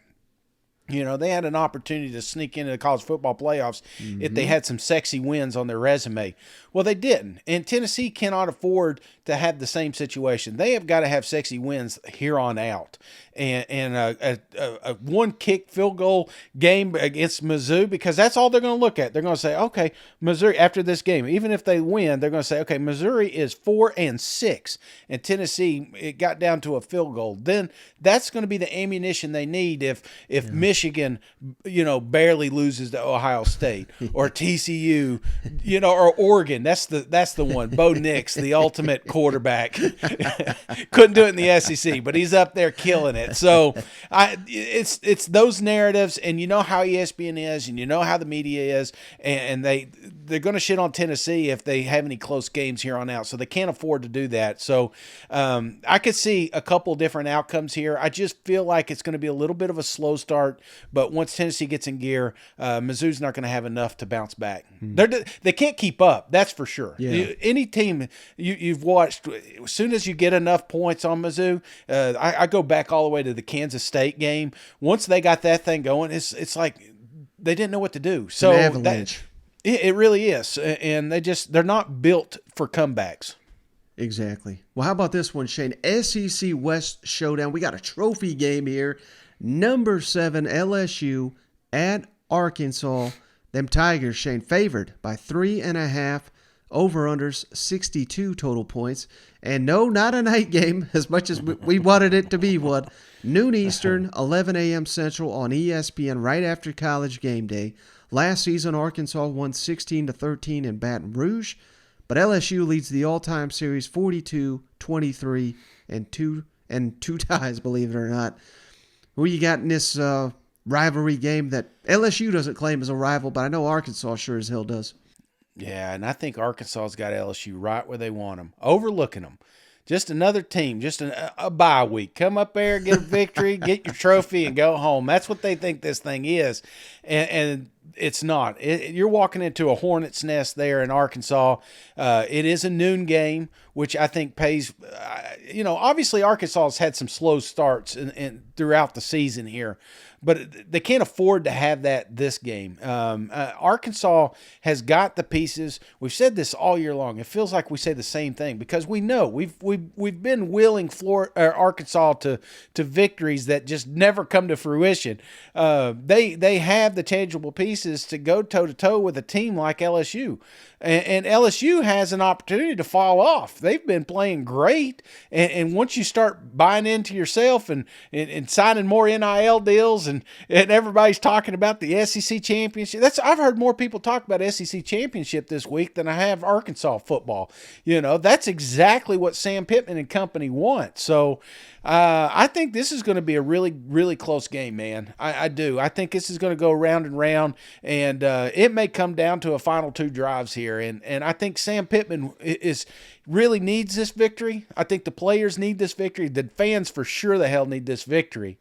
They had an opportunity to sneak into the college football playoffs if they had some sexy wins on their resume. Well, they didn't. And Tennessee cannot afford to have the same situation. They have got to have sexy wins here on out. And a one-kick field goal game against Mizzou, because that's all they're going to look at. They're going to say, okay, Missouri, after this game, even if they win, they're going to say, okay, Missouri is 4-6, and Tennessee, it got down to a field goal. Then that's going to be the ammunition they need if Michigan, barely loses to Ohio State or TCU, or Oregon. That's the one. Bo Nix, the ultimate quarterback, couldn't do it in the SEC, but he's up there killing it. So it's those narratives, and you know how ESPN is, and you know how the media is, and they're going to shit on Tennessee if they have any close games here on out. So they can't afford to do that. So I could see a couple different outcomes here. I just feel like it's going to be a little bit of a slow start, but once Tennessee gets in gear, Mizzou's not going to have enough to bounce back. They can't keep up, that's for sure. Yeah. Any team you've watched, as soon as you get enough points on Mizzou, I go back all the way to the Kansas State game. Once they got that thing going, it's like they didn't know what to do. So an avalanche. It really is, and they're not built for comebacks. Exactly. Well, how about this one, Shane? SEC West showdown. We got a trophy game here. Number 7 LSU at Arkansas. Them Tigers, Shane, favored by 3.5. Over-unders 62 total points. And no, not a night game, as much as we wanted it to be one. Noon Eastern, 11 a.m. Central on ESPN right after College game day. Last season, Arkansas won 16-13 in Baton Rouge, but LSU leads the all-time series 42-23 and two ties, believe it or not. Who you got in this rivalry game that LSU doesn't claim as a rival, but I know Arkansas sure as hell does. Yeah, and I think Arkansas's got LSU right where they want them, overlooking them. Just another team, just a bye week. Come up there, get a victory, get your trophy, and go home. That's what they think this thing is, and it's not. You're walking into a hornet's nest there in Arkansas. It is a noon game, which I think pays. Obviously Arkansas has had some slow starts in throughout the season here, but they can't afford to have that this game. Arkansas has got the pieces. We've said this all year long. It feels like we say the same thing because we know we've been willing Arkansas to victories that just never come to fruition. They have the tangible pieces to go toe to toe with a team like LSU. And LSU has an opportunity to fall off. They've been playing great, and once you start buying into yourself and signing more NIL deals, and everybody's talking about the SEC championship. I've heard more people talk about SEC championship this week than I have Arkansas football. That's exactly what Sam Pittman and company want. So I think this is going to be a really, really close game, man. I do. I think this is going to go round and round, and it may come down to a final 2 drives here. And I think Sam Pittman really needs this victory. I think the players need this victory. The fans for sure the hell need this victory.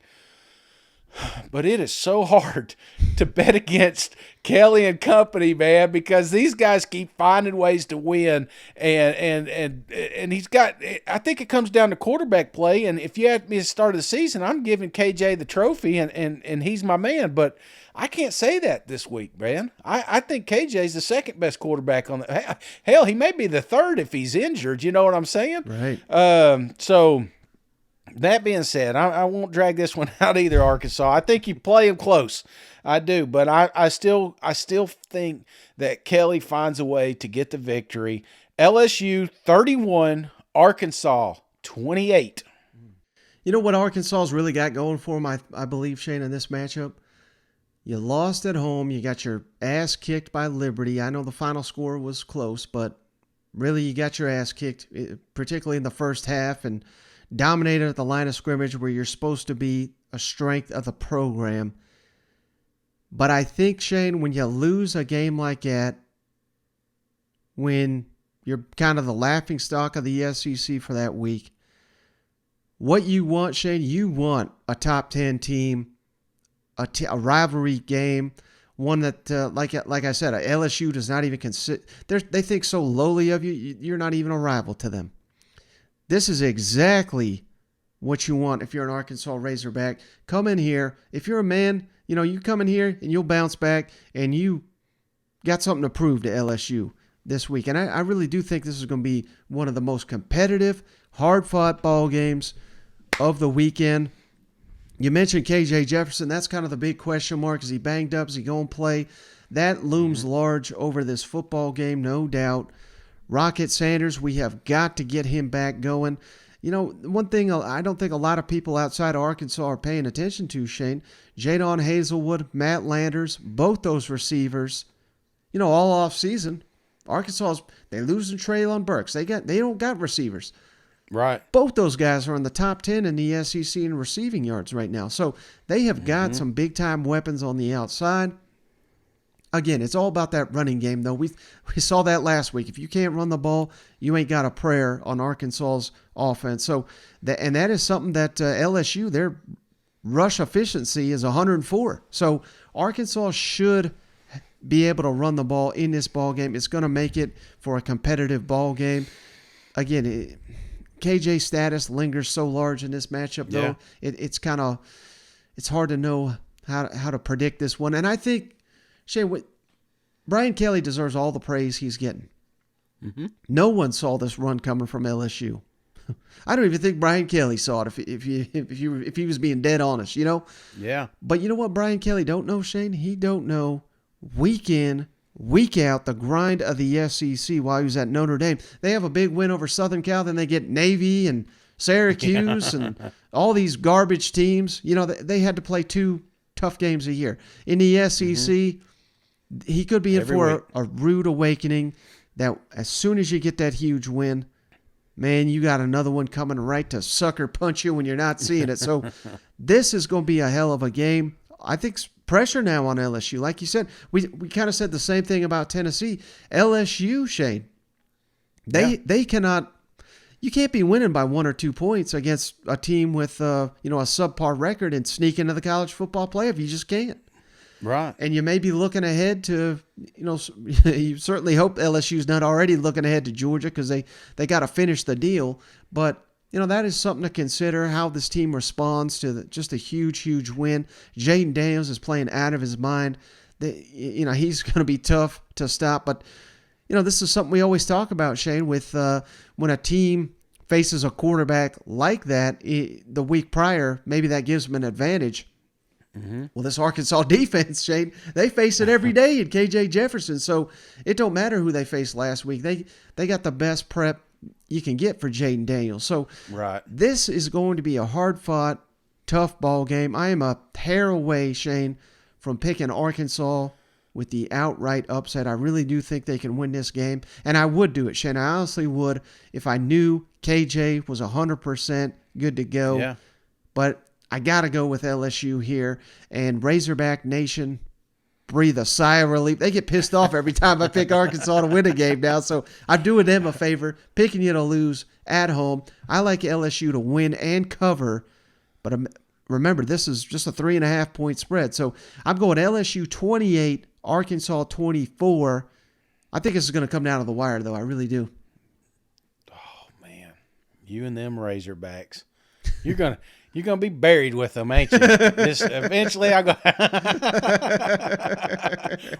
But it is so hard to bet against Kelly and company, man, because these guys keep finding ways to win, and he's got. I think it comes down to quarterback play. And if you had me at the start of the season, I'm giving KJ the trophy, and he's my man. But I can't say that this week, man. I think KJ's the second best quarterback on the. Hell, he may be the third if he's injured. You know what I'm saying? Right. So. That being said, I won't drag this one out either, Arkansas. I think you play them close. I do, but I still think that Kelly finds a way to get the victory. LSU 31, Arkansas 28. You know what Arkansas's really got going for them, I believe, Shane, in this matchup? You lost at home. You got your ass kicked by Liberty. I know the final score was close, but really you got your ass kicked, particularly in the first half, and dominated at the line of scrimmage where you're supposed to be a strength of the program. But I think, Shane, when you lose a game like that, when you're kind of the laughingstock of the SEC for that week, what you want, Shane, you want a top 10 team, a rivalry game, one that, like I said, LSU does not even consider. They think so lowly of you, you're not even a rival to them. This is exactly what you want if you're an Arkansas Razorback. Come in here. If you're a man, you come in here and you'll bounce back and you got something to prove to LSU this week. And I really do think this is going to be one of the most competitive, hard-fought ball games of the weekend. You mentioned KJ Jefferson. That's kind of the big question mark. Is he banged up? Is he going to play? That looms large over this football game, no doubt. Rocket Sanders, we have got to get him back going. One thing I don't think a lot of people outside of Arkansas are paying attention to, Shane, Jadon Hazelwood, Matt Landers, both those receivers, all off season. Arkansas, they losing Treylon Burks. They don't got receivers. Right. Both those guys are in the top 10 in the SEC in receiving yards right now. So they have got some big-time weapons on the outside. Again, it's all about that running game, though. We saw that last week. If you can't run the ball, you ain't got a prayer on Arkansas's offense. So, that is something that LSU, their rush efficiency is 104. So Arkansas should be able to run the ball in this ball game. It's going to make it for a competitive ball game. Again, KJ status lingers so large in this matchup, though. Yeah. It's hard to know how to predict this one. And I think, Shane, Brian Kelly deserves all the praise he's getting. Mm-hmm. No one saw this run coming from LSU. I don't even think Brian Kelly saw it if he was being dead honest, Yeah. But you know what Brian Kelly don't know, Shane? He don't know week in, week out the grind of the SEC while he was at Notre Dame. They have a big win over Southern Cal, then they get Navy and Syracuse and all these garbage teams. They had to play 2 tough games a year. In the SEC, he could be in for a rude awakening that as soon as you get that huge win, man, you got another one coming right to sucker punch you when you're not seeing it. So this is going to be a hell of a game. I think pressure now on LSU. Like you said, we kind of said the same thing about Tennessee. LSU, Shane, they cannot – you can't be winning by 1 or 2 points against a team with a subpar record and sneak into the college football playoff. You just can't. Right. And you may be looking ahead to, you certainly hope LSU's not already looking ahead to Georgia because they got to finish the deal. But, that is something to consider, how this team responds to just a huge, huge win. Jaden Daniels is playing out of his mind. He's going to be tough to stop. But, this is something we always talk about, Shane, with when a team faces a quarterback like that the week prior, maybe that gives them an advantage. Mm-hmm. Well, this Arkansas defense, Shane, they face it every day in KJ Jefferson. So it don't matter who they faced last week. They got the best prep you can get for Jaden Daniels. So This is going to be a hard-fought, tough ball game. I am a hair away, Shane, from picking Arkansas with the outright upset. I really do think they can win this game, and I would do it, Shane. I honestly would if I knew KJ was 100% good to go. Yeah. But I got to go with LSU here, and Razorback Nation, breathe a sigh of relief. They get pissed off every time I pick Arkansas to win a game now, so I'm doing them a favor, picking you to lose at home. I like LSU to win and cover, but remember, this is just a 3.5-point spread. So I'm going LSU 28, Arkansas 24. I think this is going to come down to the wire, though. I really do. Oh, man. You and them Razorbacks. You're gonna be buried with them, ain't you? Just eventually I go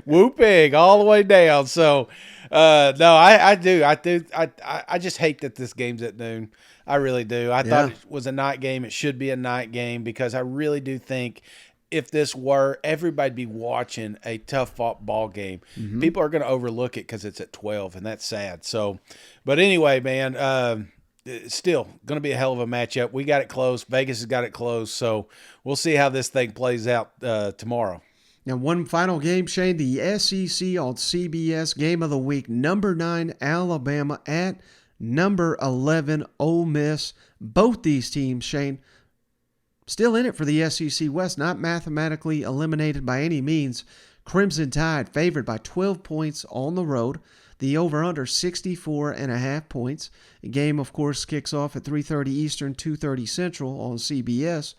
woo pig all the way down. So no, I do. I just hate that this game's at noon. I really do. I thought it was a night game. It should be a night game because I really do think if this were, everybody'd be watching a tough fought ball game. Mm-hmm. People are going to overlook it because it's at 12, and that's sad. So, but anyway, man, it's still going to be a hell of a matchup. We got it close. Vegas has got it close. So we'll see how this thing plays out tomorrow. Now, one final game, Shane, the SEC on CBS game of the week. Number 9, Alabama at number 11, Ole Miss. Both these teams, Shane, still in it for the SEC West, not mathematically eliminated by any means. Crimson Tide favored by 12 points on the road. The over-under 64.5 points. The game, of course, kicks off at 3:30 Eastern, 2:30 Central on CBS.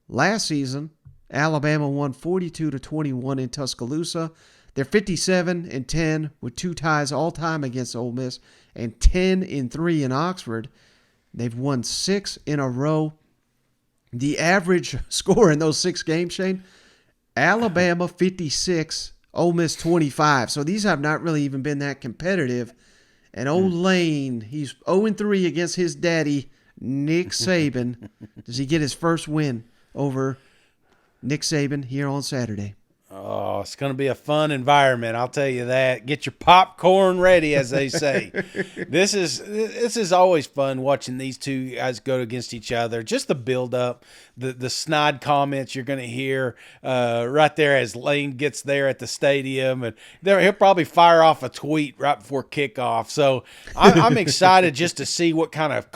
Last season, Alabama won 42-21 in Tuscaloosa. They're 57-10 with 2 ties all-time against Ole Miss and 10-3 in Oxford. They've won 6 in a row. The average score in those 6 games, Shane, Alabama 56, Ole Miss 25. So these have not really even been that competitive. And old Lane, he's 0-3 against his daddy, Nick Saban. Does he get his first win over Nick Saban here on Saturday? Oh, it's going to be a fun environment, I'll tell you that. Get your popcorn ready, as they say. This is always fun watching these two guys go against each other. Just the build-up, the snide comments you're going to hear right there as Lane gets there at the stadium. And he'll probably fire off a tweet right before kickoff. So I'm excited just to see what kind of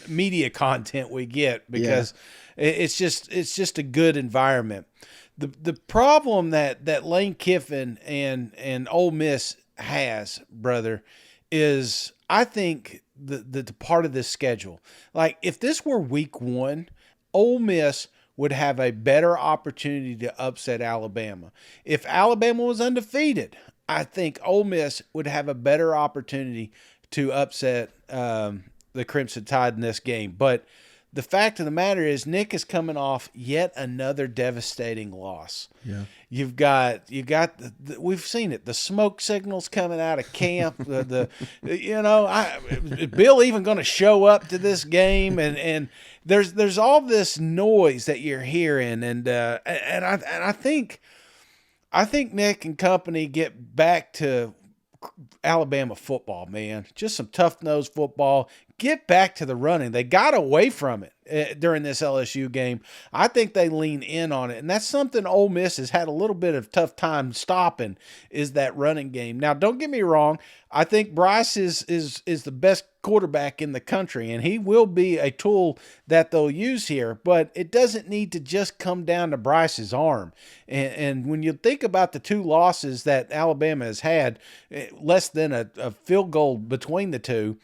media content we get because it's just a good environment. The problem that Lane Kiffin and Ole Miss has, brother, is I think the part of this schedule. Like if this were week 1, Ole Miss would have a better opportunity to upset Alabama. If Alabama was undefeated, I think Ole Miss would have a better opportunity to upset the Crimson Tide in this game. But the fact of the matter is Nick is coming off yet another devastating loss. Yeah. You've got we've seen it. The smoke signals coming out of camp. Is Bill even going to show up to this game? And there's all this noise that you're hearing, and I think Nick and company get back to Alabama football, man. Just some tough-nosed football. Get back to the running. They got away from it during this LSU game. I think they lean in on it, and that's something Ole Miss has had a little bit of tough time stopping is that running game. Now, don't get me wrong. I think Bryce is the best quarterback in the country, and he will be a tool that they'll use here, but it doesn't need to just come down to Bryce's arm. And when you think about the 2 losses that Alabama has had, less than a field goal between the two,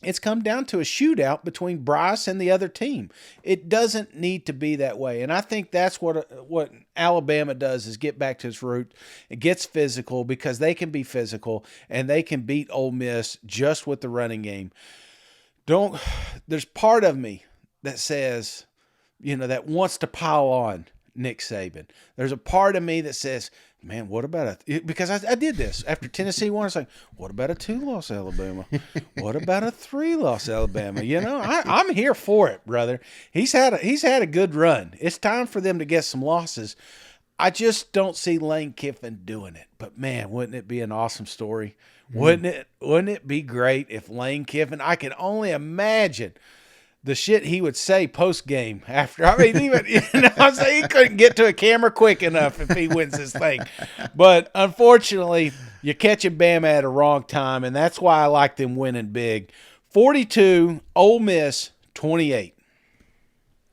it's come down to a shootout between Bryce and the other team. It doesn't need to be that way. And I think that's what Alabama does is get back to its root. It gets physical because they can be physical and they can beat Ole Miss just with the running game. There's part of me that says, that wants to pile on Nick Saban. There's a part of me that says, man, what about because I did this after Tennessee won. I was like, what about a 2-loss Alabama? What about a 3-loss Alabama? I'm here for it, brother. He's had a good run. It's time for them to get some losses. I just don't see Lane Kiffin doing it. But man, wouldn't it be an awesome story? Wouldn't it be great if Lane Kiffin? I can only imagine the shit he would say post-game after. I mean, even I'm saying he couldn't get to a camera quick enough if he wins this thing. But unfortunately, you're catching Bama at a wrong time, and that's why I like them winning big. 42, Ole Miss 28.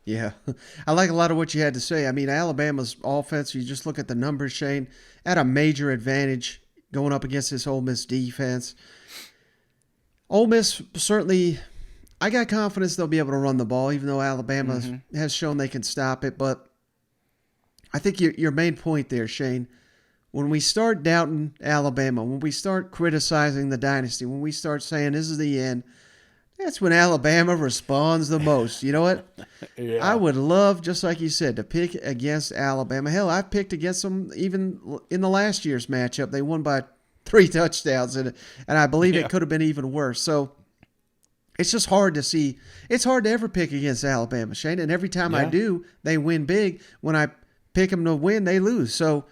Yeah, I like a lot of what you had to say. I mean, Alabama's offense, you just look at the numbers, Shane, at a major advantage going up against this Ole Miss defense. Ole Miss certainly, I got confidence they'll be able to run the ball, even though Alabama has shown they can stop it. But I think your main point there, Shane, when we start doubting Alabama, when we start criticizing the dynasty, when we start saying this is the end, that's when Alabama responds the most. You know what? Yeah. I would love, just like you said, to pick against Alabama. Hell, I've picked against them even in the last year's matchup. They won by 3 touchdowns, and I believe it could have been even worse. So it's just hard to see. It's hard to ever pick against Alabama, Shane. And every time I do, they win big. When I pick them to win, they lose. So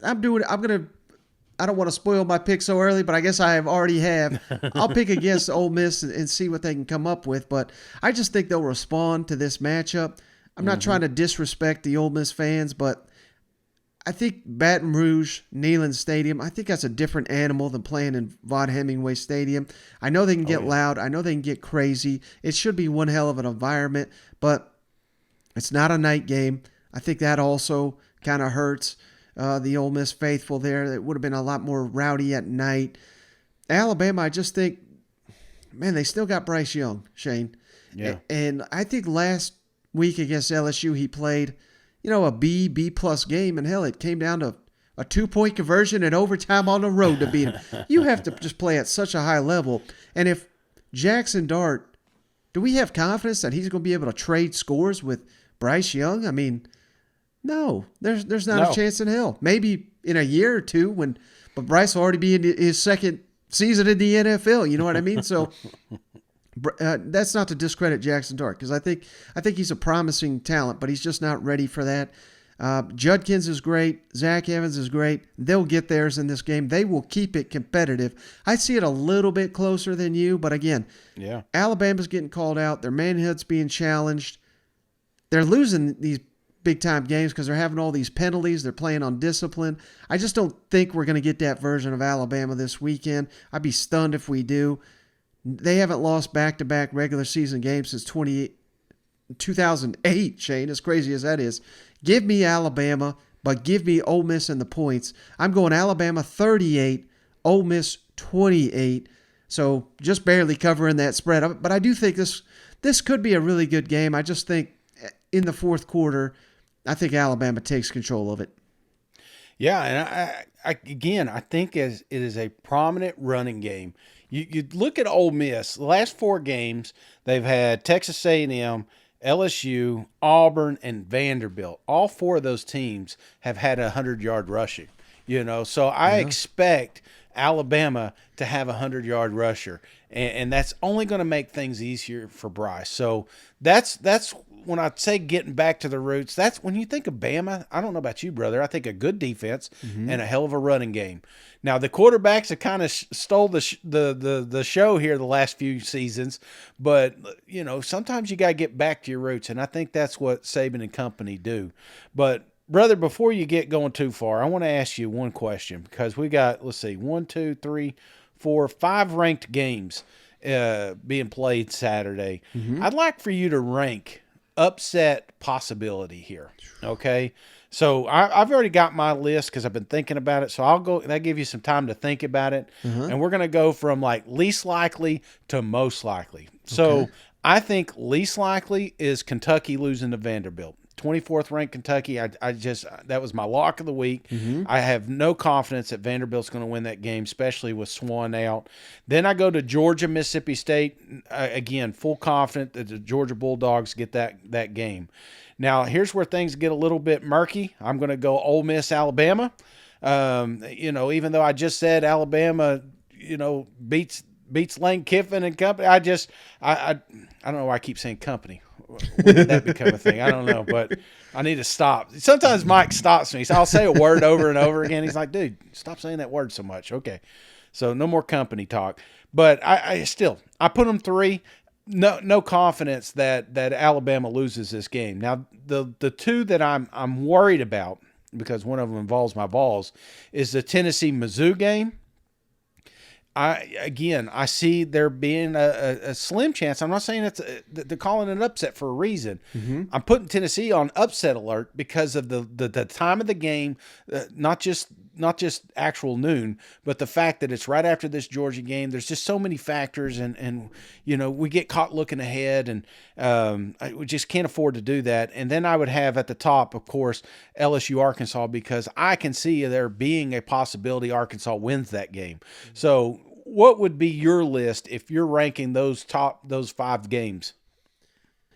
I don't want to spoil my pick so early, but I guess I have. I'll pick against Ole Miss and see what they can come up with. But I just think they'll respond to this matchup. I'm not trying to disrespect the Ole Miss fans, but I think Baton Rouge, Neyland Stadium, I think that's a different animal than playing in Von Hemingway Stadium. I know they can get loud. I know they can get crazy. It should be one hell of an environment, but it's not a night game. I think that also kind of hurts the Ole Miss faithful there. It would have been a lot more rowdy at night. Alabama, I just think, man, they still got Bryce Young, Shane. Yeah. And I think last week against LSU, he played, a B-plus game, and hell, it came down to a 2-point conversion and overtime on the road to beat him. You have to just play at such a high level. And if Jackson Dart, do we have confidence that he's going to be able to trade scores with Bryce Young? I mean, no, there's not a chance in hell. Maybe in a year or two, but Bryce will already be in his second season in the NFL. You know what I mean? So that's not to discredit Jackson Dart, because I think he's a promising talent, but he's just not ready for that. Judkins is great. Zach Evans is great. They'll get theirs in this game. They will keep it competitive. I see it a little bit closer than you, but again, Alabama's getting called out. Their manhood's being challenged. They're losing these big-time games because they're having all these penalties. They're playing on discipline. I just don't think we're going to get that version of Alabama this weekend. I'd be stunned if we do. They haven't lost back-to-back regular season games since 2008, Shane, as crazy as that is. Give me Alabama, but give me Ole Miss and the points. I'm going Alabama 38, Ole Miss 28, so just barely covering that spread. But I do think this could be a really good game. I just think in the fourth quarter, I think Alabama takes control of it. Yeah, and I think it is a prominent running game. You look at Ole Miss. The last 4 games, they've had Texas A&M, LSU, Auburn, and Vanderbilt. All 4 of those teams have had 100-yard rushing. So I expect Alabama to have a 100-yard rusher, and that's only going to make things easier for Bryce. So that's when I say getting back to the roots. That's when you think of Bama. I don't know about you, brother. I think a good defense and a hell of a running game. Now the quarterbacks have kind of stole the show here the last few seasons, but sometimes you got to get back to your roots, and I think that's what Saban and company do. But brother, before you get going too far, I want to ask you one question, because we got, 1, 2, 3, 4, 5 ranked games being played Saturday. I'd like for you to rank upset possibility here. Okay. So I've already got my list because I've been thinking about it. So I'll go, and I give you some time to think about it. And we're going to go from like least likely to most likely. So I think least likely is Kentucky losing to Vanderbilt. 24th ranked Kentucky. That was my lock of the week. I have no confidence that Vanderbilt's going to win that game, especially with Swan out. Then I go to Georgia, Mississippi State. Again, full confident that the Georgia Bulldogs get that game. Now, here's where things get a little bit murky. I'm going to go Ole Miss, Alabama. Even though I just said Alabama, beats Lane Kiffin and company. I don't know why I keep saying company. When did that become a thing? I don't know, but I need to stop. Sometimes Mike stops me. So I'll say a word over and over again. He's like, dude, stop saying that word so much. Okay. So no more company talk. But I put them 3. No confidence that Alabama loses this game. Now, the 2 that I'm worried about, because one of them involves my balls, is the Tennessee-Mizzou game. I see there being a slim chance. I'm not saying they're calling it an upset for a reason. I'm putting Tennessee on upset alert because of the time of the game, not just not just actual noon, but the fact that it's right after this Georgia game. There's just so many factors, and we get caught looking ahead, and we just can't afford to do that. And then I would have at the top, of course, LSU Arkansas, because I can see there being a possibility Arkansas wins that game. So what would be your list if you're ranking those 5 games?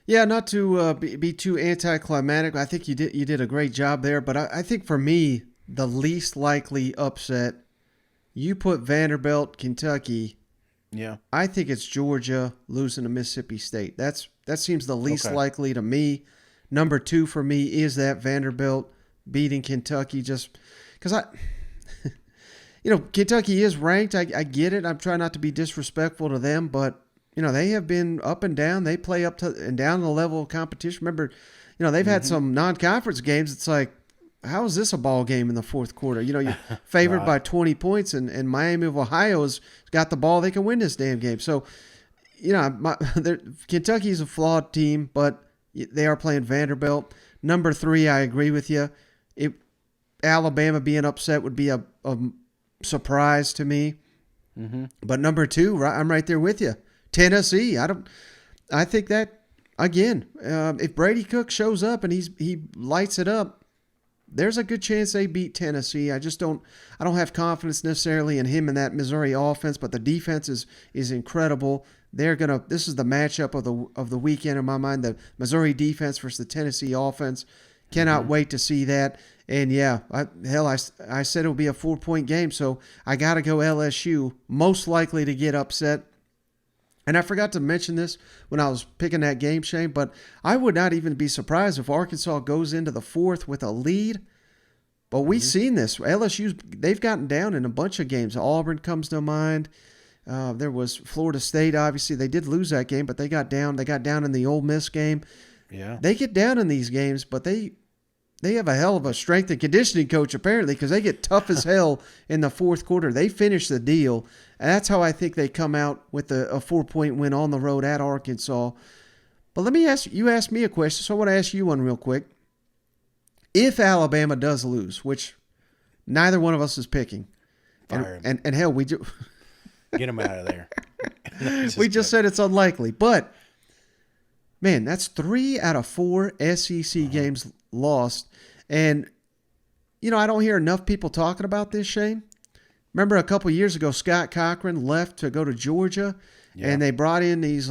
Yeah, not to be too anticlimactic. I think you did a great job there. But I think for me, the least likely upset, you put Vanderbilt, Kentucky. Yeah, I think it's Georgia losing to Mississippi State. That seems the least likely to me. Number 2 for me is that Vanderbilt beating Kentucky, just because Kentucky is ranked. I get it. I'm trying not to be disrespectful to them, but they have been up and down. They play up to and down the level of competition. Remember, they've had some non-conference games. It's like, how is this a ball game in the fourth quarter? You're favored by 20 points, and Miami of Ohio has got the ball. They can win this damn game. So, Kentucky's a flawed team, but they are playing Vanderbilt. Number 3, I agree with you. Alabama being upset would be a surprise to me. Mm-hmm. But number 2, I'm right there with you. Tennessee. I think that, again, if Brady Cook shows up and he lights it up, there's a good chance they beat Tennessee. I don't have confidence necessarily in him and that Missouri offense, but the defense is incredible. This is the matchup of the weekend in my mind, the Missouri defense versus the Tennessee offense. Cannot wait to see that. And yeah, I said it would be a 4-point game, so I got to go LSU, most likely to get upset. And I forgot to mention this when I was picking that game, Shane, but I would not even be surprised if Arkansas goes into the 4th with a lead. But we've seen this. They've gotten down in a bunch of games. Auburn comes to mind. There was Florida State, obviously. They did lose that game, but they got down. They got down in the Ole Miss game. Yeah. They get down in these games, but they have a hell of a strength and conditioning coach, apparently, because they get tough as hell in the fourth quarter. They finish the deal. And that's how I think they come out with a 4-point win on the road at Arkansas. But let me ask you asked me a question, so I want to ask you one real quick. If Alabama does lose, which neither one of us is picking, and hell, we do. Get them out of there. We just said it's unlikely. But, man, that's 3 out of 4 SEC games lost. And, I don't hear enough people talking about this, Shane. Remember a couple years ago, Scott Cochran left to go to Georgia, and they brought in these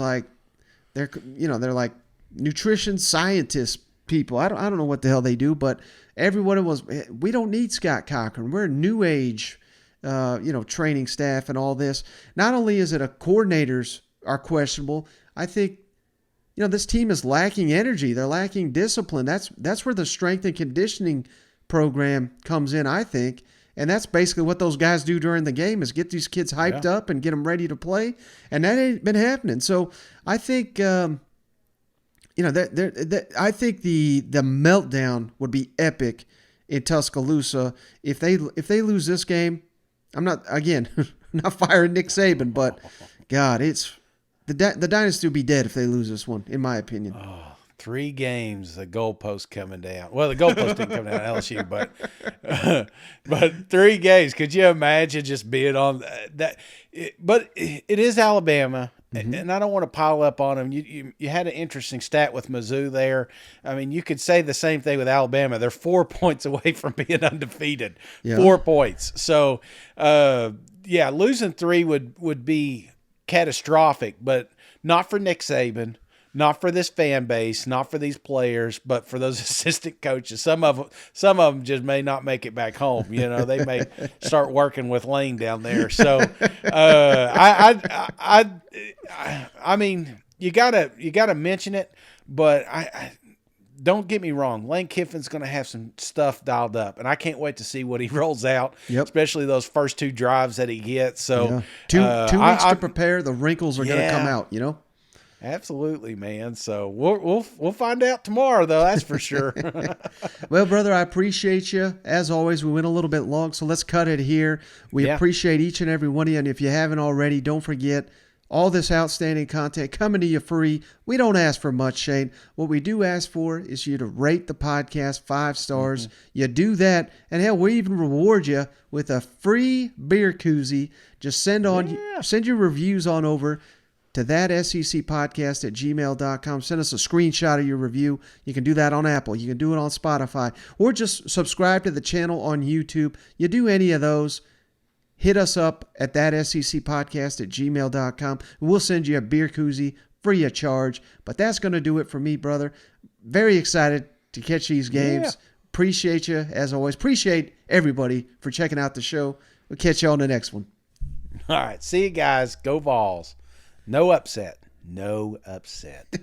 they're like nutrition scientist people. I don't know what the hell they do, but everyone was. We don't need Scott Cochran. We're a new age, training staff and all this. Not only is it coordinators are questionable, I think. This team is lacking energy. They're lacking discipline. That's where the strength and conditioning program comes in, I think. And that's basically what those guys do during the game is get these kids hyped up and get them ready to play. And that ain't been happening. So I think, I think the meltdown would be epic in Tuscaloosa if they lose this game. I'm not firing Nick Saban, but God, the dynasty will be dead if they lose this one, in my opinion. 3 games, the goalpost coming down. Well, the goalpost didn't come down at LSU, but 3 games. Could you imagine just being on that? But it is Alabama, and I don't want to pile up on them. You had an interesting stat with Mizzou there. I mean, you could say the same thing with Alabama. They're 4 points away from being undefeated. Yeah. 4 points. So, losing 3 would be catastrophic, but not for Nick Saban. Not for this fan base, not for these players, but for those assistant coaches. Some of them just may not make it back home. They may start working with Lane down there. So, I mean, you gotta mention it, but I don't get me wrong. Lane Kiffin's going to have some stuff dialed up, and I can't wait to see what he rolls out. Yep. Especially those first 2 drives that he gets. So, 2 weeks to prepare. The wrinkles are going to come out. Absolutely, man. So we'll find out tomorrow, though. That's for sure. Well, brother, I appreciate you. As always, we went a little bit long, so let's cut it here. We appreciate each and every one of you. And if you haven't already, don't forget, all this outstanding content coming to you free. We don't ask for much, Shane. What we do ask for is you to rate the podcast 5 stars. Mm-hmm. You do that, and hell, we even reward you with a free beer koozie. Just send your reviews on over to that SEC podcast at gmail.com. Send us a screenshot of your review. You can do that on Apple. You can do it on Spotify. Or just subscribe to the channel on YouTube. You do any of those, hit us up at that SEC podcast at gmail.com. We'll send you a beer koozie free of charge. But that's going to do it for me, brother. Very excited to catch these games. Yeah. Appreciate you, as always. Appreciate everybody for checking out the show. We'll catch you on the next one. All right. See you guys. Go Vols. No upset. No upset.